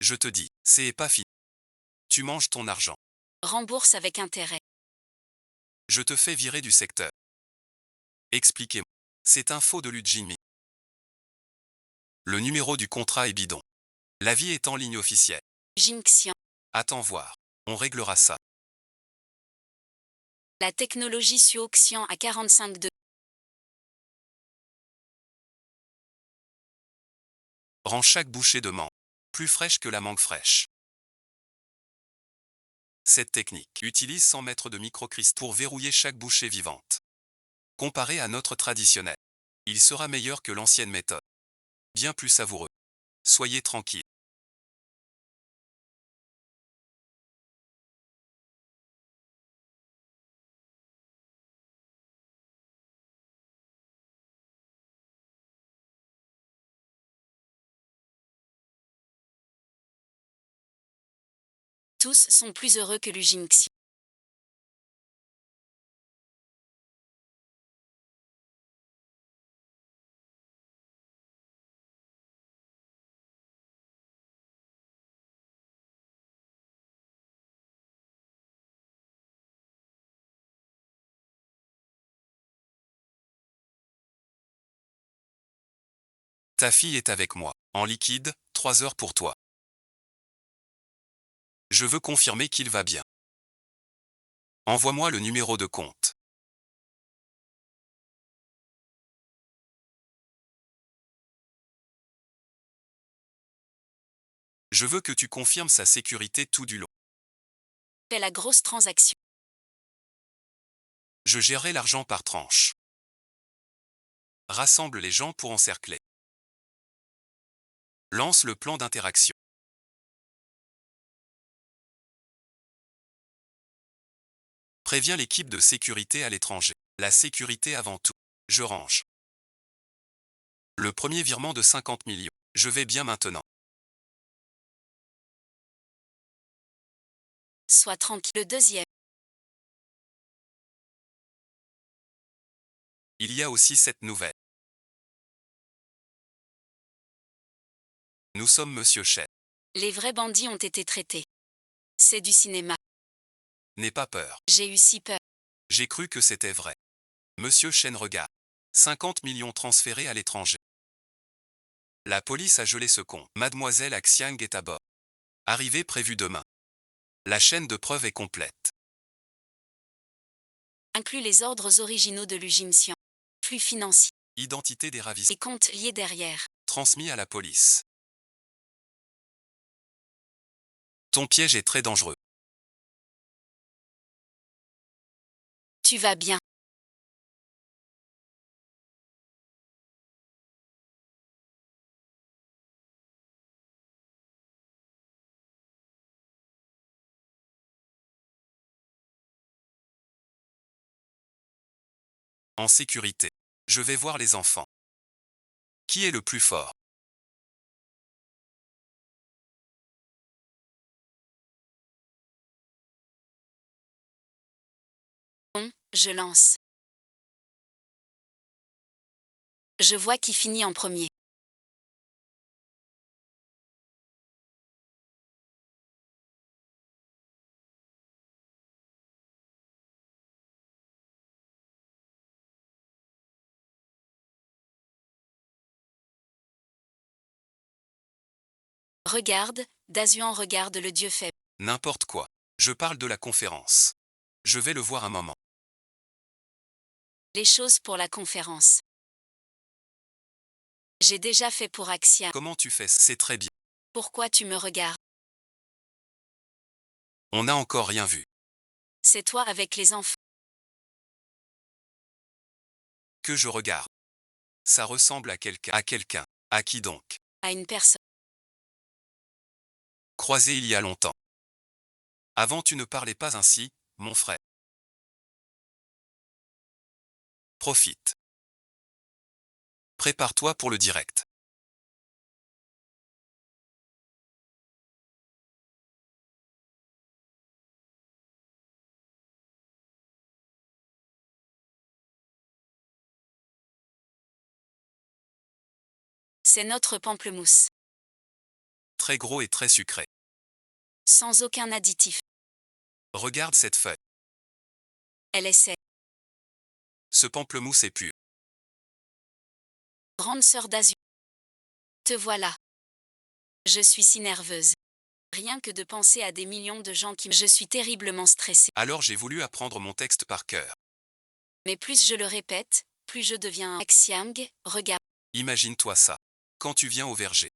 Je te dis, c'est pas fini. Tu manges ton argent. Rembourse avec intérêt. Je te fais virer du secteur. Expliquez-moi. C'est un faux de l'Ujinmi. Le numéro du contrat est bidon. L'avis est en ligne officielle. Jinxian. Attends voir. On réglera ça. La technologie Suoxian à 45 degrés. Rend chaque bouchée de mangue plus fraîche que la mangue fraîche. Cette technique utilise 100 mètres de microcristaux pour verrouiller chaque bouchée vivante. Comparé à notre traditionnel, il sera meilleur que l'ancienne méthode. Bien plus savoureux. Soyez tranquille. Tous sont plus heureux que l'Ujinxian. Ta fille est avec moi. En liquide, 3 heures pour toi. Je veux confirmer qu'il va bien. Envoie-moi le numéro de compte. Je veux que tu confirmes sa sécurité tout du long. Fais la grosse transaction. Je gérerai l'argent par tranche. Rassemble les gens pour encercler. Lance le plan d'interaction. Préviens l'équipe de sécurité à l'étranger. La sécurité avant tout. Je range. Le premier virement de 50 millions. Je vais bien maintenant. Sois tranquille. Le deuxième. Il y a aussi cette nouvelle. Nous sommes Monsieur Chen. Les vrais bandits ont été traités. C'est du cinéma. N'aie pas peur. J'ai eu si peur. J'ai cru que c'était vrai. Monsieur Chen regarde. 50 millions transférés à l'étranger. La police a gelé ce compte. Mademoiselle Axiang est à bord. Arrivée prévue demain. La chaîne de preuves est complète. Inclut les ordres originaux de l'Ujimsian. Flux financiers Identité des ravisseurs. et comptes liés derrière. Transmis à la police. Ton piège est très dangereux. Tu vas bien. En sécurité. Je vais voir les enfants. Qui est le plus fort? Bon, je lance. Je vois qui finit en premier. Regarde, Dazuan regarde le dieu faible. N'importe quoi. Je parle de la conférence. Je vais le voir un moment. Les choses pour la conférence. J'ai déjà fait pour Axia. Comment tu fais? C'est très bien. Pourquoi tu me regardes? On n'a encore rien vu. C'est toi avec les enfants. Que je regarde. Ça ressemble à quelqu'un. À quelqu'un. À qui donc? À une personne. Croisé il y a longtemps. Avant tu ne parlais pas ainsi, mon frère. Profite. Prépare-toi pour le direct. C'est notre pamplemousse. Très gros et très sucré. Sans aucun additif. Regarde cette feuille. Elle essaie. Ce pamplemousse est pur. Grande sœur d'Azur. Te voilà. Je suis si nerveuse. Rien que de penser à des millions de gens qui... Je suis terriblement stressée. Alors j'ai voulu apprendre mon texte par cœur. Mais plus je le répète, plus je deviens Axiang, regarde. Imagine-toi ça. Quand tu viens au verger.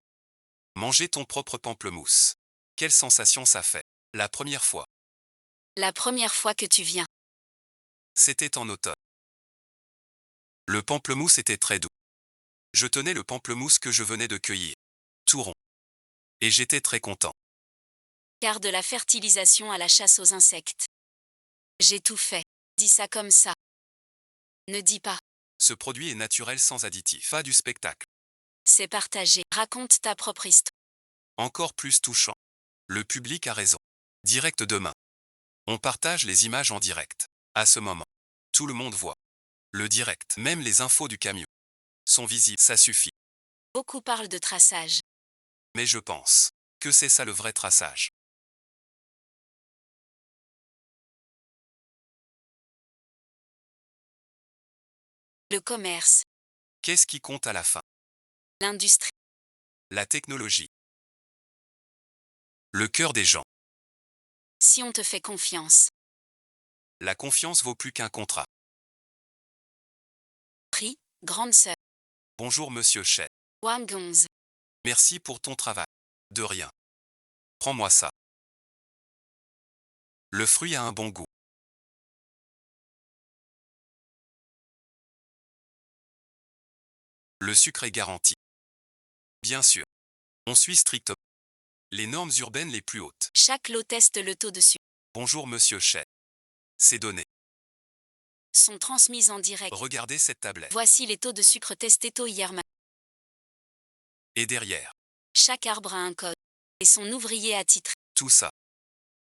Manger ton propre pamplemousse. Quelle sensation ça fait. La première fois. La première fois que tu viens. C'était en automne. Le pamplemousse était très doux. Je tenais le pamplemousse que je venais de cueillir. Tout rond. Et j'étais très content. Car de la fertilisation à la chasse aux insectes. J'ai tout fait. Dis ça comme ça. Ne dis pas. Ce produit est naturel sans additif. Pas du spectacle. C'est partagé. Raconte ta propre histoire. Encore plus touchant. Le public a raison. Direct demain. On partage les images en direct. À ce moment. Tout le monde voit. Le direct. Même les infos du camion. Sont visibles. Ça suffit. Beaucoup parlent de traçage. Mais je pense que c'est ça le vrai traçage. Le commerce. Qu'est-ce qui compte à la fin? L'industrie. La technologie. Le cœur des gens. Si on te fait confiance. La confiance vaut plus qu'un contrat. Prix, grande sœur. Bonjour monsieur Chen. Wang Gonz. Merci pour ton travail. De rien. Prends-moi ça. Le fruit a un bon goût. Le sucre est garanti. Bien sûr. On suit strictement les normes urbaines les plus hautes. Chaque lot teste le taux de sucre. Bonjour monsieur Chen. Ces données. Sont transmises en direct. Regardez cette tablette. Voici les taux de sucre testés tôt hier matin. Et derrière. Chaque arbre a un code. Et son ouvrier attitré. Tout ça.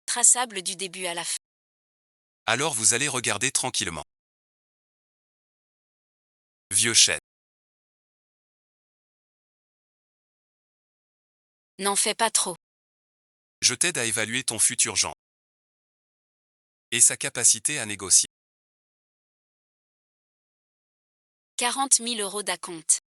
Traçable du début à la fin. Alors vous allez regarder tranquillement. Vieux Chen. N'en fais pas trop. Je t'aide à évaluer ton futur genre. Et sa capacité à négocier. 40 000 euros d'acompte.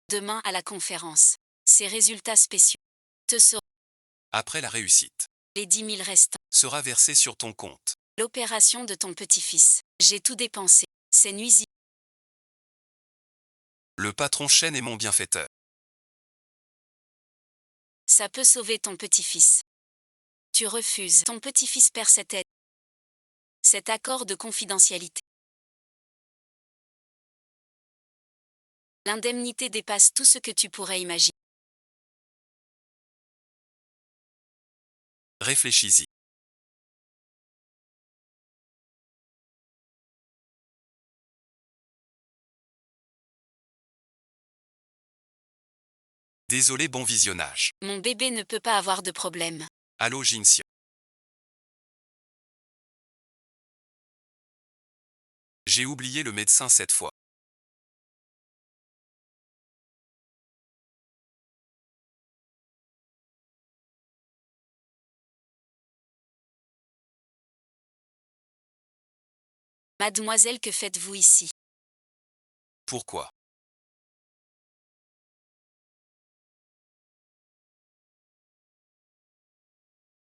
Demain à la conférence. Ces résultats spéciaux te seront Après la réussite. les 10 000 restants. Sera versé sur ton compte. L'opération de ton petit-fils. J'ai tout dépensé. C'est nuisible. Le patron Chen est mon bienfaiteur. Ça peut sauver ton petit-fils. Tu refuses. Ton petit-fils perd cette aide. Cet accord de confidentialité. L'indemnité dépasse tout ce que tu pourrais imaginer. Réfléchis-y. Désolé, bon visionnage. Mon bébé ne peut pas avoir de problème. Allô Jinxian. J'ai oublié le médecin cette fois. Mademoiselle, que faites-vous ici? Pourquoi?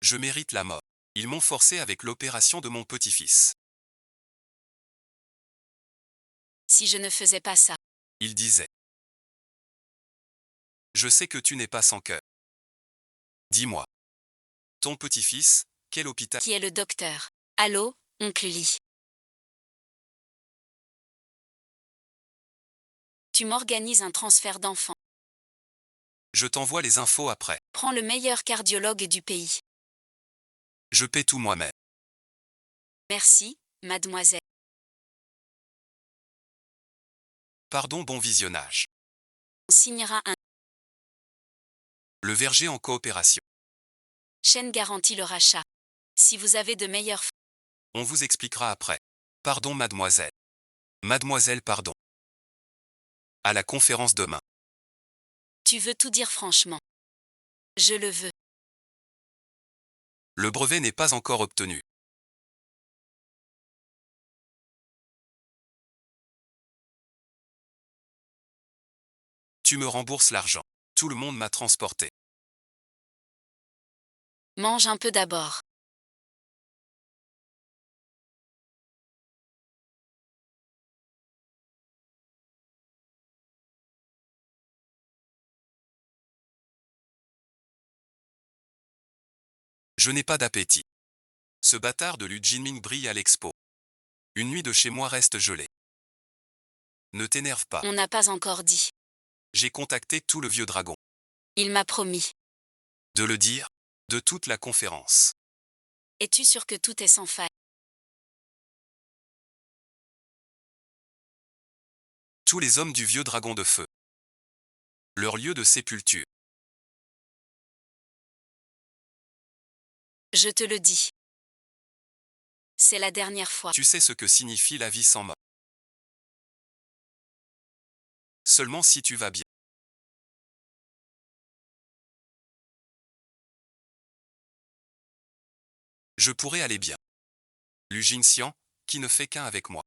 Je mérite la mort. Ils m'ont forcé avec l'opération de mon petit-fils. Si je ne faisais pas ça, Il disait. Je sais que tu n'es pas sans cœur. Dis-moi. Ton petit-fils, quel hôpital? qui est le docteur? Allô, oncle Lee. Tu m'organises un transfert d'enfant. Je t'envoie les infos après. Prends le meilleur cardiologue du pays. Je paie tout moi-même. Merci, mademoiselle. Pardon, bon visionnage. On signera un. Le verger en coopération. Chaîne garantit le rachat. Si vous avez de meilleurs. On vous expliquera après. Pardon, mademoiselle. Mademoiselle, pardon. À la conférence demain. Tu veux tout dire franchement. Je le veux. Le brevet n'est pas encore obtenu. Tu me rembourses l'argent. Tout le monde m'a transporté. Mange un peu d'abord. Je n'ai pas d'appétit. Ce bâtard de Lu Jinming brille à l'expo. Une nuit de chez moi reste gelée. Ne t'énerve pas. On n'a pas encore dit. J'ai contacté tout le vieux dragon. Il m'a promis. De le dire, de toute la conférence. Es-tu sûr que tout est sans faille? Tous les hommes du vieux dragon de feu. Leur lieu de sépulture. Je te le dis. C'est la dernière fois. Tu sais ce que signifie la vie sans mort. Seulement si tu vas bien. Je pourrais aller bien. Lu Jinxian, qui ne fait qu'un avec moi.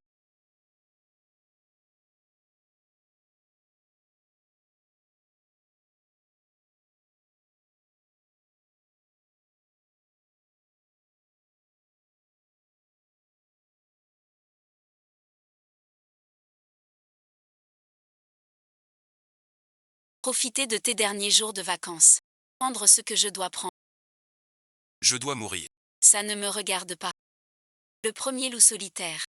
Profiter de tes derniers jours de vacances. Prendre ce que je dois prendre. Je dois mourir. Ça ne me regarde pas. Le premier loup solitaire.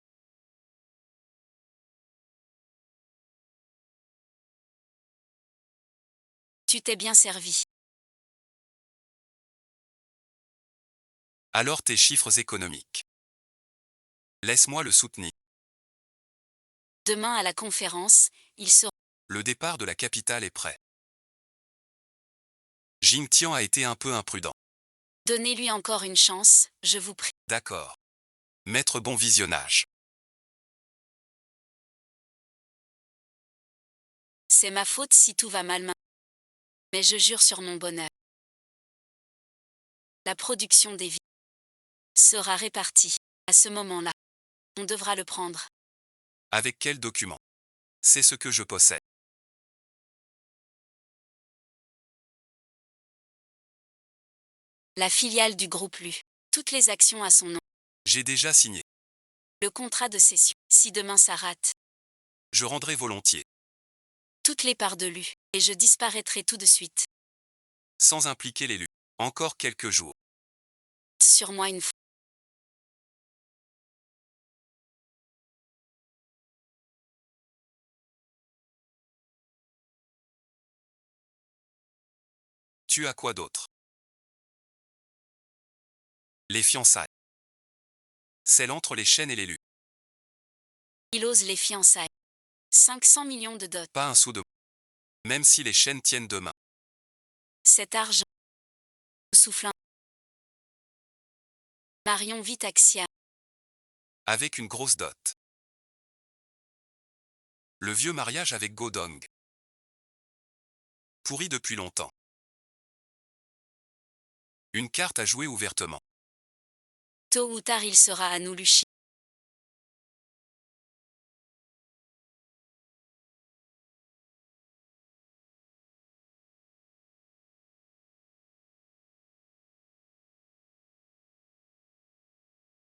Tu t'es bien servi. Alors tes chiffres économiques. Laisse-moi le soutenir. Demain à la conférence, il sera. Le départ de la capitale est prêt. Jing Tian a été un peu imprudent. Donnez-lui encore une chance, je vous prie. D'accord. Maître bon visionnage. C'est ma faute si tout va mal maintenant. Mais je jure sur mon bonheur. La production des vies sera répartie. À ce moment-là, on devra le prendre. Avec quel document? C'est ce que je possède. La filiale du groupe LU. Toutes les actions à son nom. J'ai déjà signé. Le contrat de cession. Si demain ça rate. Je rendrai volontiers. Toutes les parts de LU. Et je disparaîtrai tout de suite. Sans impliquer l'élu. Encore quelques jours. Sur moi une fois. Tu as quoi d'autre? Les fiançailles. Celle entre les chaînes et l'élu. Il ose les fiançailles. 500 millions de dots. Pas un sou de. Même si les chaînes tiennent demain. Cet argent. Soufflant. Marion vit Axia. Avec une grosse dot. Le vieux mariage avec Godong. Pourri depuis longtemps. Une carte à jouer ouvertement. Tôt ou tard il sera à nous Luchi.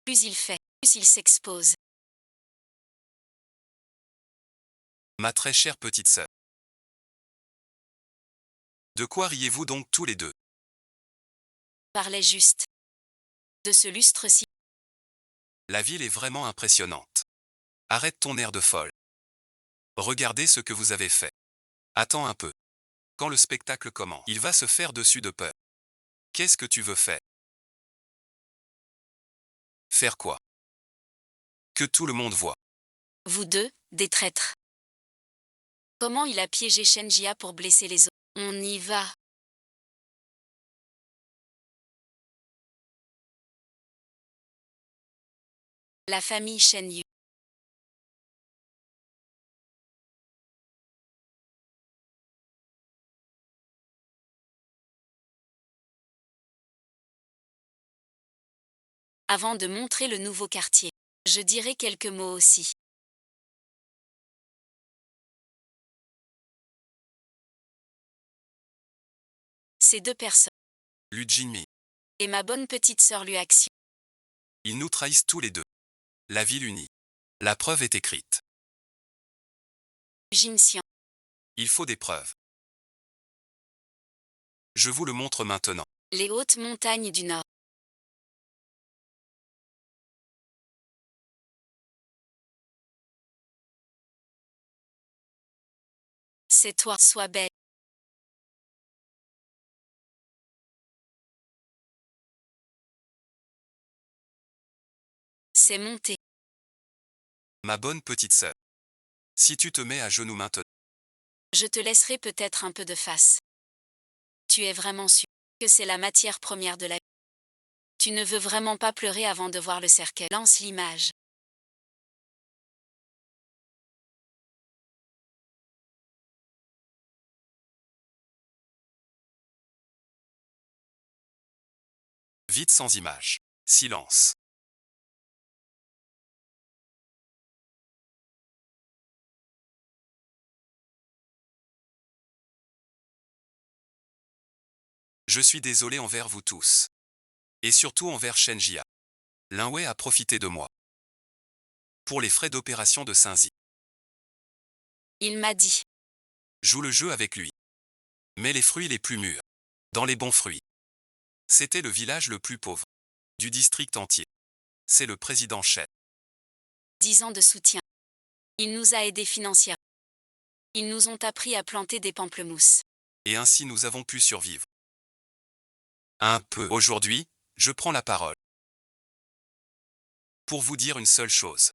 Plus il fait, plus il s'expose. Ma très chère petite sœur. De quoi riez-vous donc tous les deux? Parlait juste. De ce lustre-ci. La ville est vraiment impressionnante. Arrête ton air de folle. Regardez ce que vous avez fait. Attends un peu. Quand le spectacle commence, il va se faire dessus de peur. Qu'est-ce que tu veux faire? Faire quoi? Que tout le monde voit. Vous deux, des traîtres. Comment il a piégé Shenjia pour blesser les autres? On y va. La famille Shenyu. Avant de montrer le nouveau quartier, je dirai quelques mots aussi. Ces deux personnes, Lu Jinmi. et ma bonne petite sœur Luaxi, Ils nous trahissent tous les deux. La ville unie. La preuve est écrite. Jinxian, Il faut des preuves. Je vous le montre maintenant. les hautes montagnes du Nord. C'est toi, sois belle. C'est monté. Ma bonne petite sœur. Si tu te mets à genoux maintenant, Je te laisserai peut-être un peu de face. Tu es vraiment sûr que c'est la matière première de la vie. Tu ne veux vraiment pas pleurer avant de voir le cercueil. Lance l'image. vite sans image. Silence. Je suis désolé envers vous tous. Et surtout envers Shenjia. Linwei a profité de moi. Pour les frais d'opération de Saint-Zi. Il m'a dit. Joue le jeu avec lui. Mets les fruits les plus mûrs. Dans les bons fruits. C'était le village le plus pauvre. Du district entier. C'est le président chef. 10 ans de soutien. Il nous a aidés financièrement. Ils nous ont appris à planter des pamplemousses. Et ainsi nous avons pu survivre. Un peu. Aujourd'hui, je prends la parole. Pour vous dire une seule chose.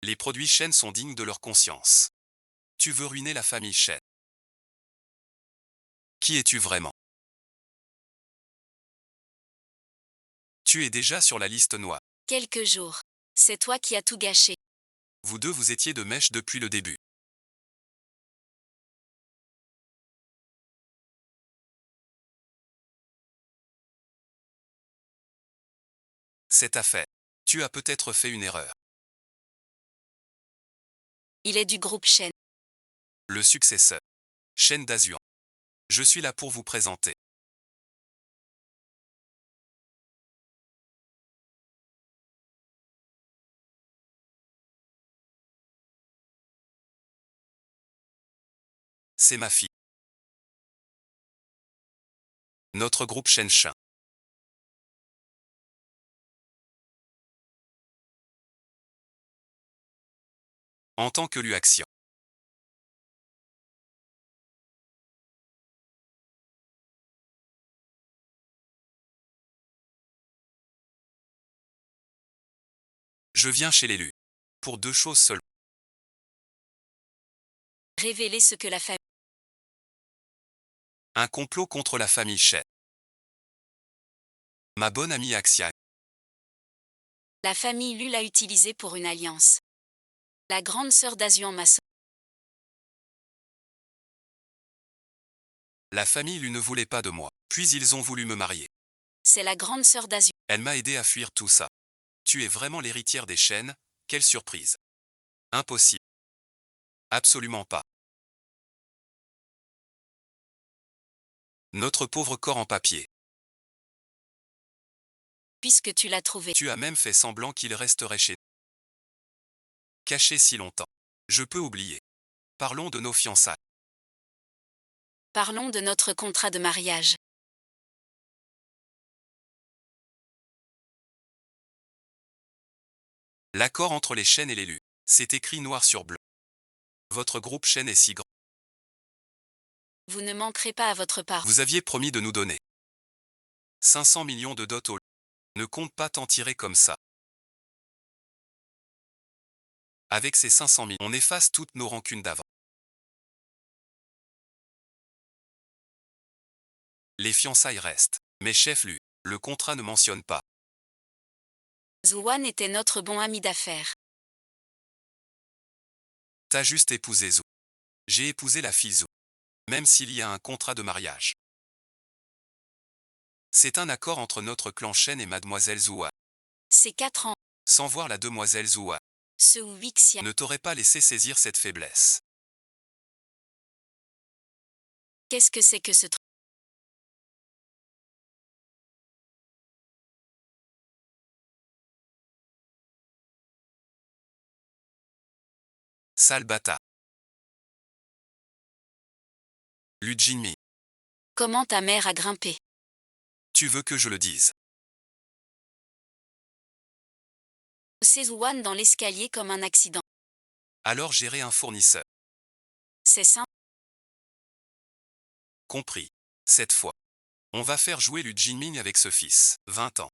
Les produits Shen sont dignes de leur conscience. Tu veux ruiner la famille Shen. Qui es-tu vraiment? Tu es déjà sur la liste noire. Quelques jours. C'est toi qui as tout gâché. Vous deux vous étiez de mèche depuis le début. C'est ta fait. Tu as peut-être fait une erreur. Il est du groupe Shen. Le successeur. Shen d'Azur. Je suis là pour vous présenter. C'est ma fille. Notre groupe Shen Shin. En tant que Luaxian. Je viens chez l'élu. Pour deux choses seules. Révéler ce que la famille. Un complot contre la famille Shen. Ma bonne amie Axian. La famille Lu l'a utilisé pour une alliance. La grande sœur d'Azuan m'a sauvé. La famille Lu ne voulait pas de moi. Puis ils ont voulu me marier. C'est la grande sœur d'Azuan. Elle m'a aidé à fuir tout ça. Tu es vraiment l'héritière des Shen, quelle surprise. Impossible. Absolument pas. Notre pauvre corps en papier. Puisque tu l'as trouvé. Tu as même fait semblant qu'il resterait chez nous. Caché si longtemps. Je peux oublier. Parlons de nos fiançailles. Parlons de notre contrat de mariage. L'accord entre les Shen et l'élu. C'est écrit noir sur blanc. Votre groupe Shen est si grand. Vous ne manquerez pas à votre part. Vous aviez promis de nous donner 500 millions de dots au. Ne compte pas t'en tirer comme ça. Avec ces 500 000, on efface toutes nos rancunes d'avant. Les fiançailles restent. Mais chef Lu, le contrat ne mentionne pas. Zuan était notre bon ami d'affaires. T'as juste épousé Zhu. J'ai épousé la fille Zhu. Même s'il y a un contrat de mariage. C'est un accord entre notre clan Shen et mademoiselle Zhuan. C'est 4 ans. Sans voir la demoiselle Zhuan. Ce ou Wixia. Ne t'aurait pas laissé saisir cette faiblesse. Qu'est-ce que c'est que ce truc? Sale bâtard. Lu Jinmi, Comment ta mère a grimpé? tu veux que je le dise? C'est Zuan dans l'escalier comme un accident. Alors gérer un fournisseur. C'est simple. Compris. Cette fois. On va faire jouer Lu Jinming avec ce fils. 20 ans.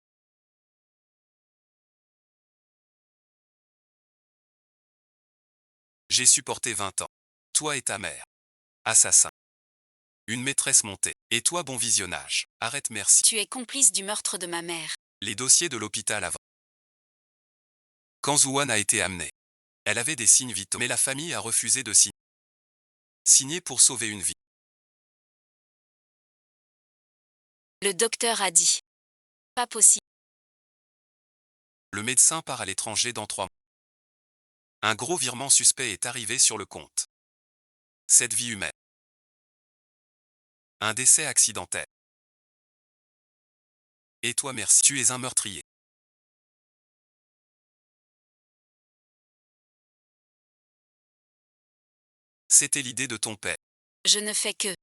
J'ai supporté 20 ans. Toi et ta mère. Assassin. Une maîtresse montée. Et toi bon visionnage. Arrête merci. Tu es complice du meurtre de ma mère. Les dossiers de l'hôpital avant. Quand Zhuan a été amenée. Elle avait des signes vitaux. Mais la famille a refusé de signer. Signer pour sauver une vie. Le docteur a dit. Pas possible. Le médecin part à l'étranger dans 3 mois. Un gros virement suspect est arrivé sur le compte. Cette vie humaine. Un décès accidentel. Et toi merci. Tu es un meurtrier. C'était l'idée de ton père. Je ne fais que.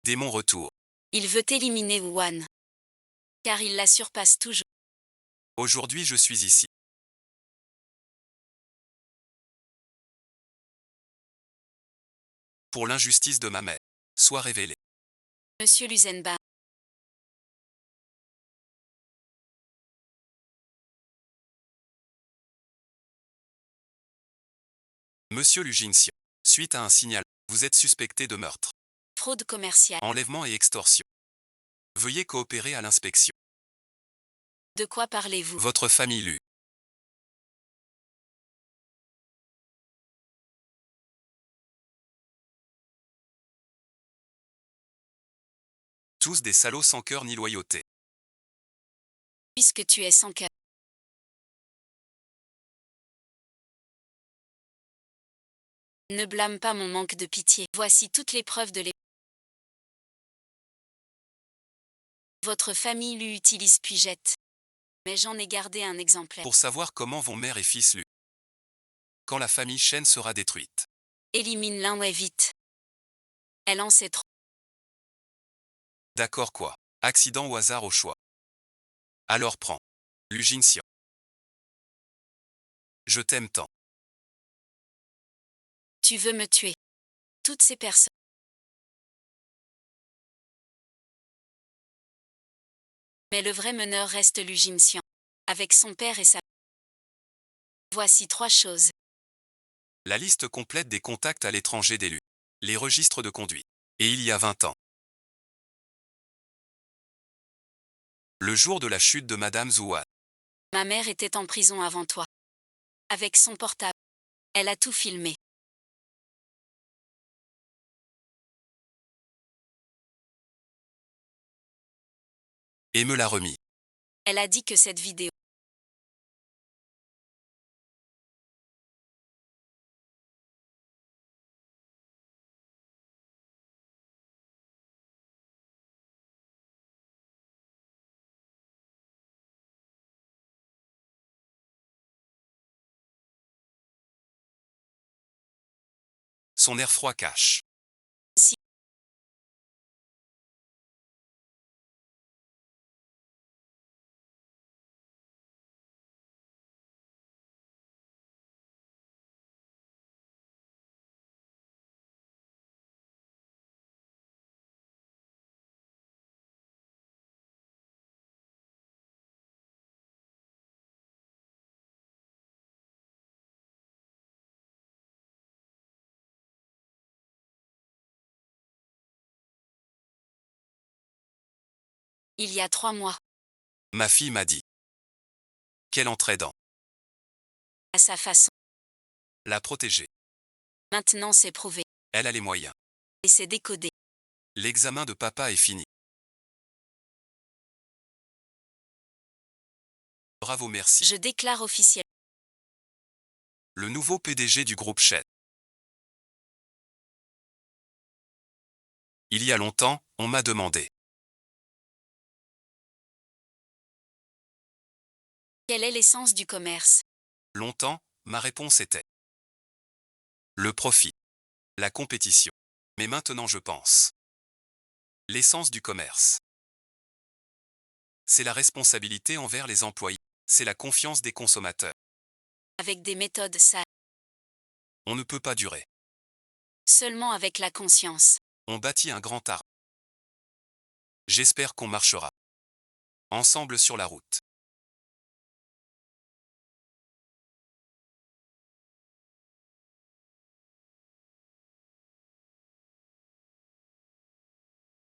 Dès mon retour. Il veut éliminer Wuan. Car il la surpasse toujours. Aujourd'hui je suis ici. Pour l'injustice de ma mère. soit révélé. Monsieur Luzenbach. Monsieur Luginsian. Suite à un signal, vous êtes suspecté de meurtre, Fraude commerciale. enlèvement et extorsion. Veuillez coopérer à l'inspection. De quoi parlez-vous? Votre famille Lu. Tous des salauds sans cœur ni loyauté. Puisque tu es sans cœur. Ne blâme pas mon manque de pitié. Voici toutes les preuves de Votre famille Lu utilise puis jette. Mais j'en ai gardé un exemplaire. Pour savoir comment vont mère et fils Lu. Quand la famille Chen sera détruite. Élimine l'un ouais vite. Elle en sait trop. D'accord quoi. Accident au hasard au choix. Alors prends. Lu Jinxian. Je t'aime tant. Tu veux me tuer. Toutes ces personnes. Mais le vrai meneur reste Lu Jinxian. Avec son père et sa. Voici 3 choses. La liste complète des contacts à l'étranger d'élus. Les registres de conduite. Et il y a 20 ans. Le jour de la chute de Madame Zouan. Ma mère était en prison avant toi. Avec son portable. Elle a tout filmé. Et me l'a remis. Elle a dit que cette vidéo. Son air froid cache. Si. Il y a 3 mois. Ma fille m'a dit. Qu'elle entrait dans. À sa façon. La protéger. Maintenant c'est prouvé. Elle a les moyens. Et c'est décodé. L'examen de papa est fini. Bravo merci. Je déclare officiellement. Le nouveau PDG du groupe Chen. Il y a longtemps, on m'a demandé. Quelle est l'essence du commerce? Longtemps, ma réponse était. Le profit. La compétition. Mais maintenant je pense. L'essence du commerce. C'est la responsabilité envers les employés. C'est la confiance des consommateurs. Avec des méthodes sales. On ne peut pas durer. Seulement avec la conscience. On bâtit un grand arbre. J'espère qu'on marchera. Ensemble sur la route.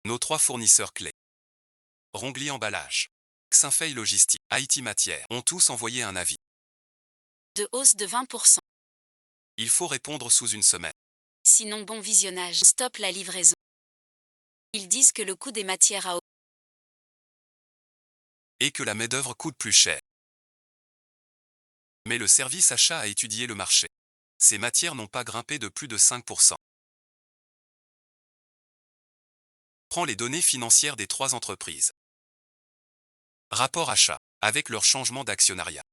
Nos 3 fournisseurs clés. Rongli Emballage. Xinfei Logistique. Haïti Matière ont tous envoyé un avis. De hausse de 20%. Il faut répondre sous une semaine. Sinon bon visionnage. Stop la livraison. Ils disent que le coût des matières a Et que la main-d'œuvre coûte plus cher. Mais le service achat a étudié le marché. Ces matières n'ont pas grimpé de plus de 5%. Prends les données financières des 3 entreprises. Rapport achat, avec leur changement d'actionnariat.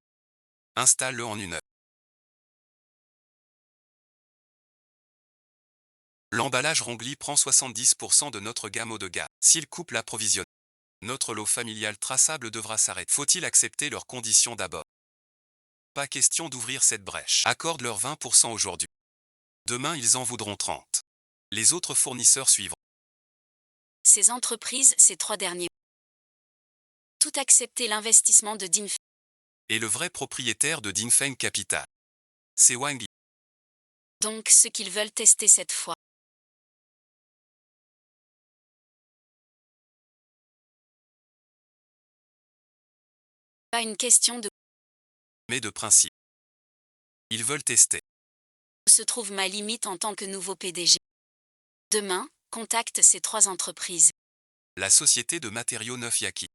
Installe-le en une heure. L'emballage Rongli prend 70% de notre gamme haut de gamme. S'il coupe l'approvisionnement, notre lot familial traçable devra s'arrêter. Faut-il accepter leurs conditions d'abord? Pas question d'ouvrir cette brèche. Accorde-leur 20% aujourd'hui. Demain ils en voudront 30. Les autres fournisseurs suivront. Ces entreprises ces 3 derniers. Tout accepter l'investissement de Dinfeng. Et le vrai propriétaire de Dinfeng Capital. C'est Wang Yi. Donc ce qu'ils veulent tester cette fois. Pas une question de Mais de principe. Ils veulent tester. où se trouve ma limite en tant que nouveau PDG. Demain, contacte ces 3 entreprises. La société de matériaux neufs Yaki.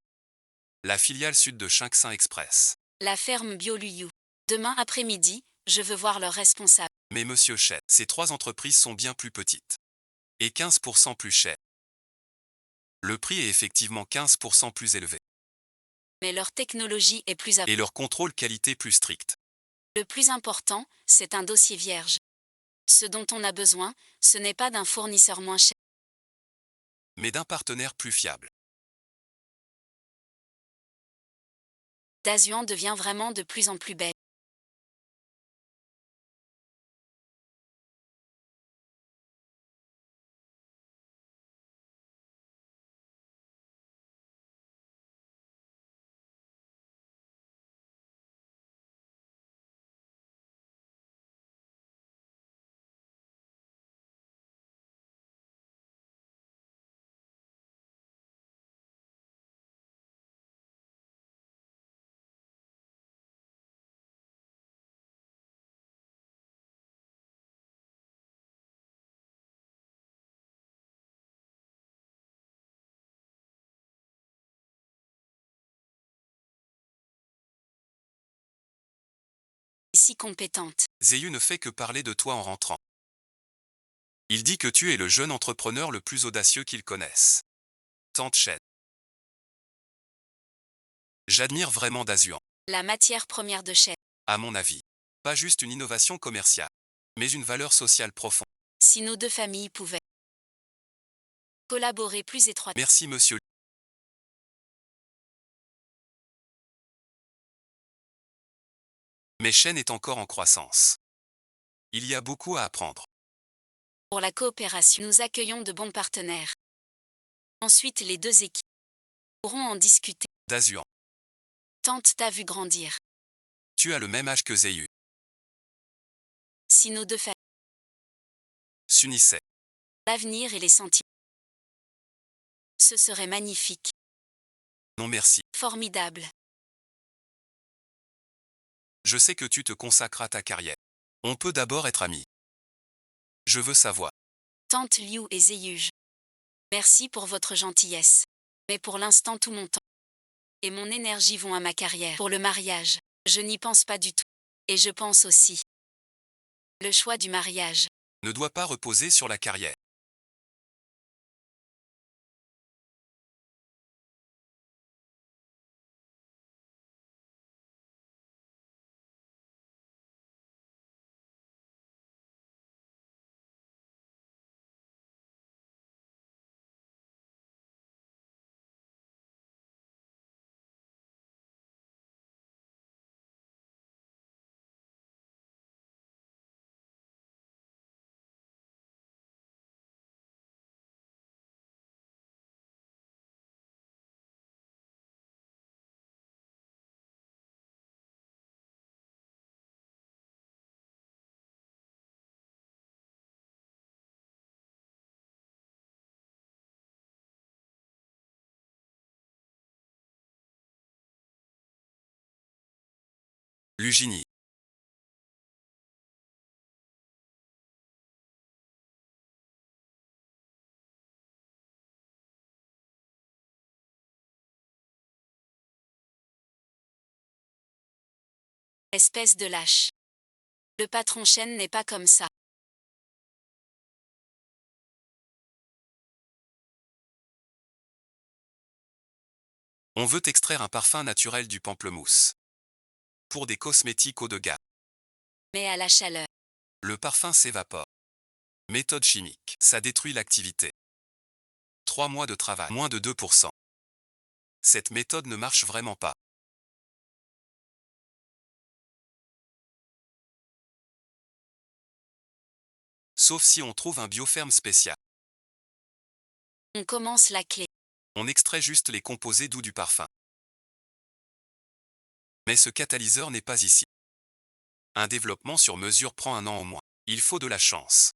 La filiale sud de Shinxin Express. La ferme Bio Luyu. Demain après-midi, je veux voir leur responsable. Mais monsieur Chen, ces 3 entreprises sont bien plus petites. Et 15% plus chères. Le prix est effectivement 15% plus élevé. Mais leur technologie est plus Et leur contrôle qualité plus strict. Le plus important, c'est un dossier vierge. Ce dont on a besoin, ce n'est pas d'un fournisseur moins cher. Mais d'un partenaire plus fiable. Dasuan devient vraiment de plus en plus belle. Si compétente. Zéyu ne fait que parler de toi en rentrant. Il dit que tu es le jeune entrepreneur le plus audacieux qu'il connaisse. Tante Chen. J'admire vraiment Dasuan. La matière première de chef. À mon avis. Pas juste une innovation commerciale, mais une valeur sociale profonde. Si nos 2 familles pouvaient collaborer plus étroitement. Merci monsieur. Mais Chen est encore en croissance. Il y a beaucoup à apprendre. Pour la coopération, nous accueillons de bons partenaires. Ensuite, les 2 équipes pourront en discuter. Dasuan. Tante t'a vu grandir. Tu as le même âge que Zéyu. Si nos 2 familles, S'unissaient. l'avenir et les sentiments. Ce serait magnifique. Non merci. Formidable. Je sais que tu te consacres à ta carrière. On peut d'abord être amis. Je veux savoir. Tante Liu et Zeyuj. Merci pour votre gentillesse. Mais pour l'instant tout mon temps et mon énergie vont à ma carrière. Pour le mariage, je n'y pense pas du tout. Et je pense aussi. Le choix du mariage. Ne doit pas reposer sur la carrière. Lugini. Espèce de lâche. Le patron Chen n'est pas comme ça. On veut extraire un parfum naturel du pamplemousse. Pour des cosmétiques haut de gamme. Mais à la chaleur. Le parfum s'évapore. Méthode chimique. Ça détruit l'activité. 3 mois de travail. Moins de 2%. Cette méthode ne marche vraiment pas. Sauf si on trouve un bioferme spécial. On commence la clé. On extrait juste les composés doux du parfum. Mais ce catalyseur n'est pas ici. Un développement sur mesure prend un an au moins. Il faut de la chance.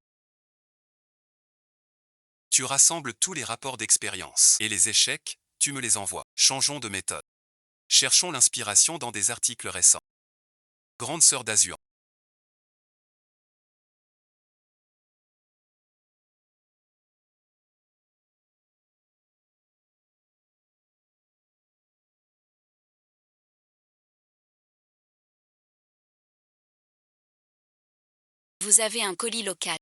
Tu rassembles tous les rapports d'expérience. Et les échecs, tu me les envoies. Changeons de méthode. Cherchons l'inspiration dans des articles récents. Grande sœur d'Azur. Vous avez un colis local.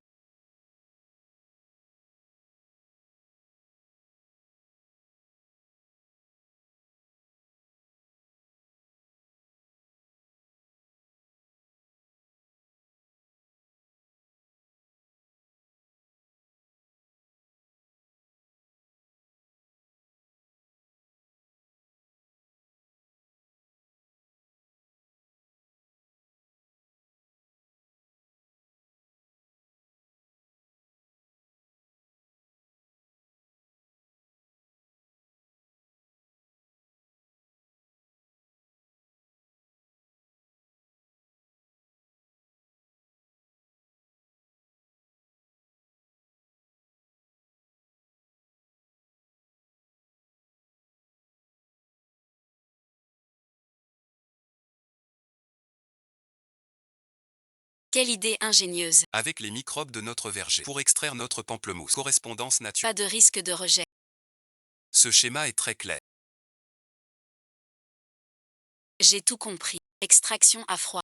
Quelle idée ingénieuse. Avec les microbes de notre verger. Pour extraire notre pamplemousse. Correspondance naturelle. Pas de risque de rejet. Ce schéma est très clair. J'ai tout compris. Extraction à froid.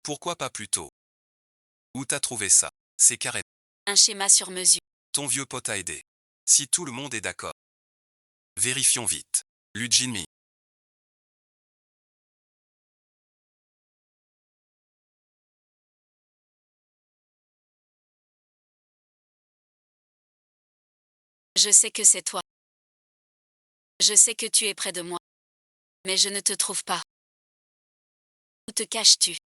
Pourquoi pas plus tôt? Où t'as trouvé ça? C'est carré. Un schéma sur mesure. Ton vieux pote a aidé. Si tout le monde est d'accord. Vérifions vite. Lujinmi. Je sais que c'est toi. Je sais que tu es près de moi. Mais je ne te trouve pas. Où te caches-tu?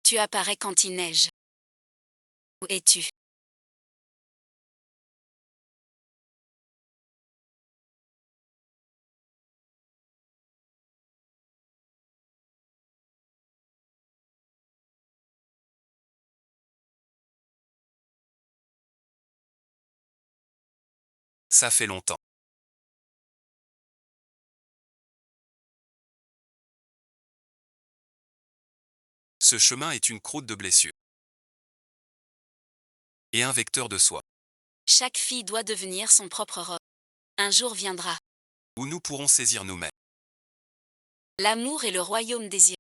Tu apparais quand il neige. Où es-tu? Ça fait longtemps. Ce chemin est une croûte de blessures. Et un vecteur de soi. Chaque fille doit devenir son propre roi. Un jour viendra. Où nous pourrons saisir nous-mêmes. L'amour est le royaume désiré.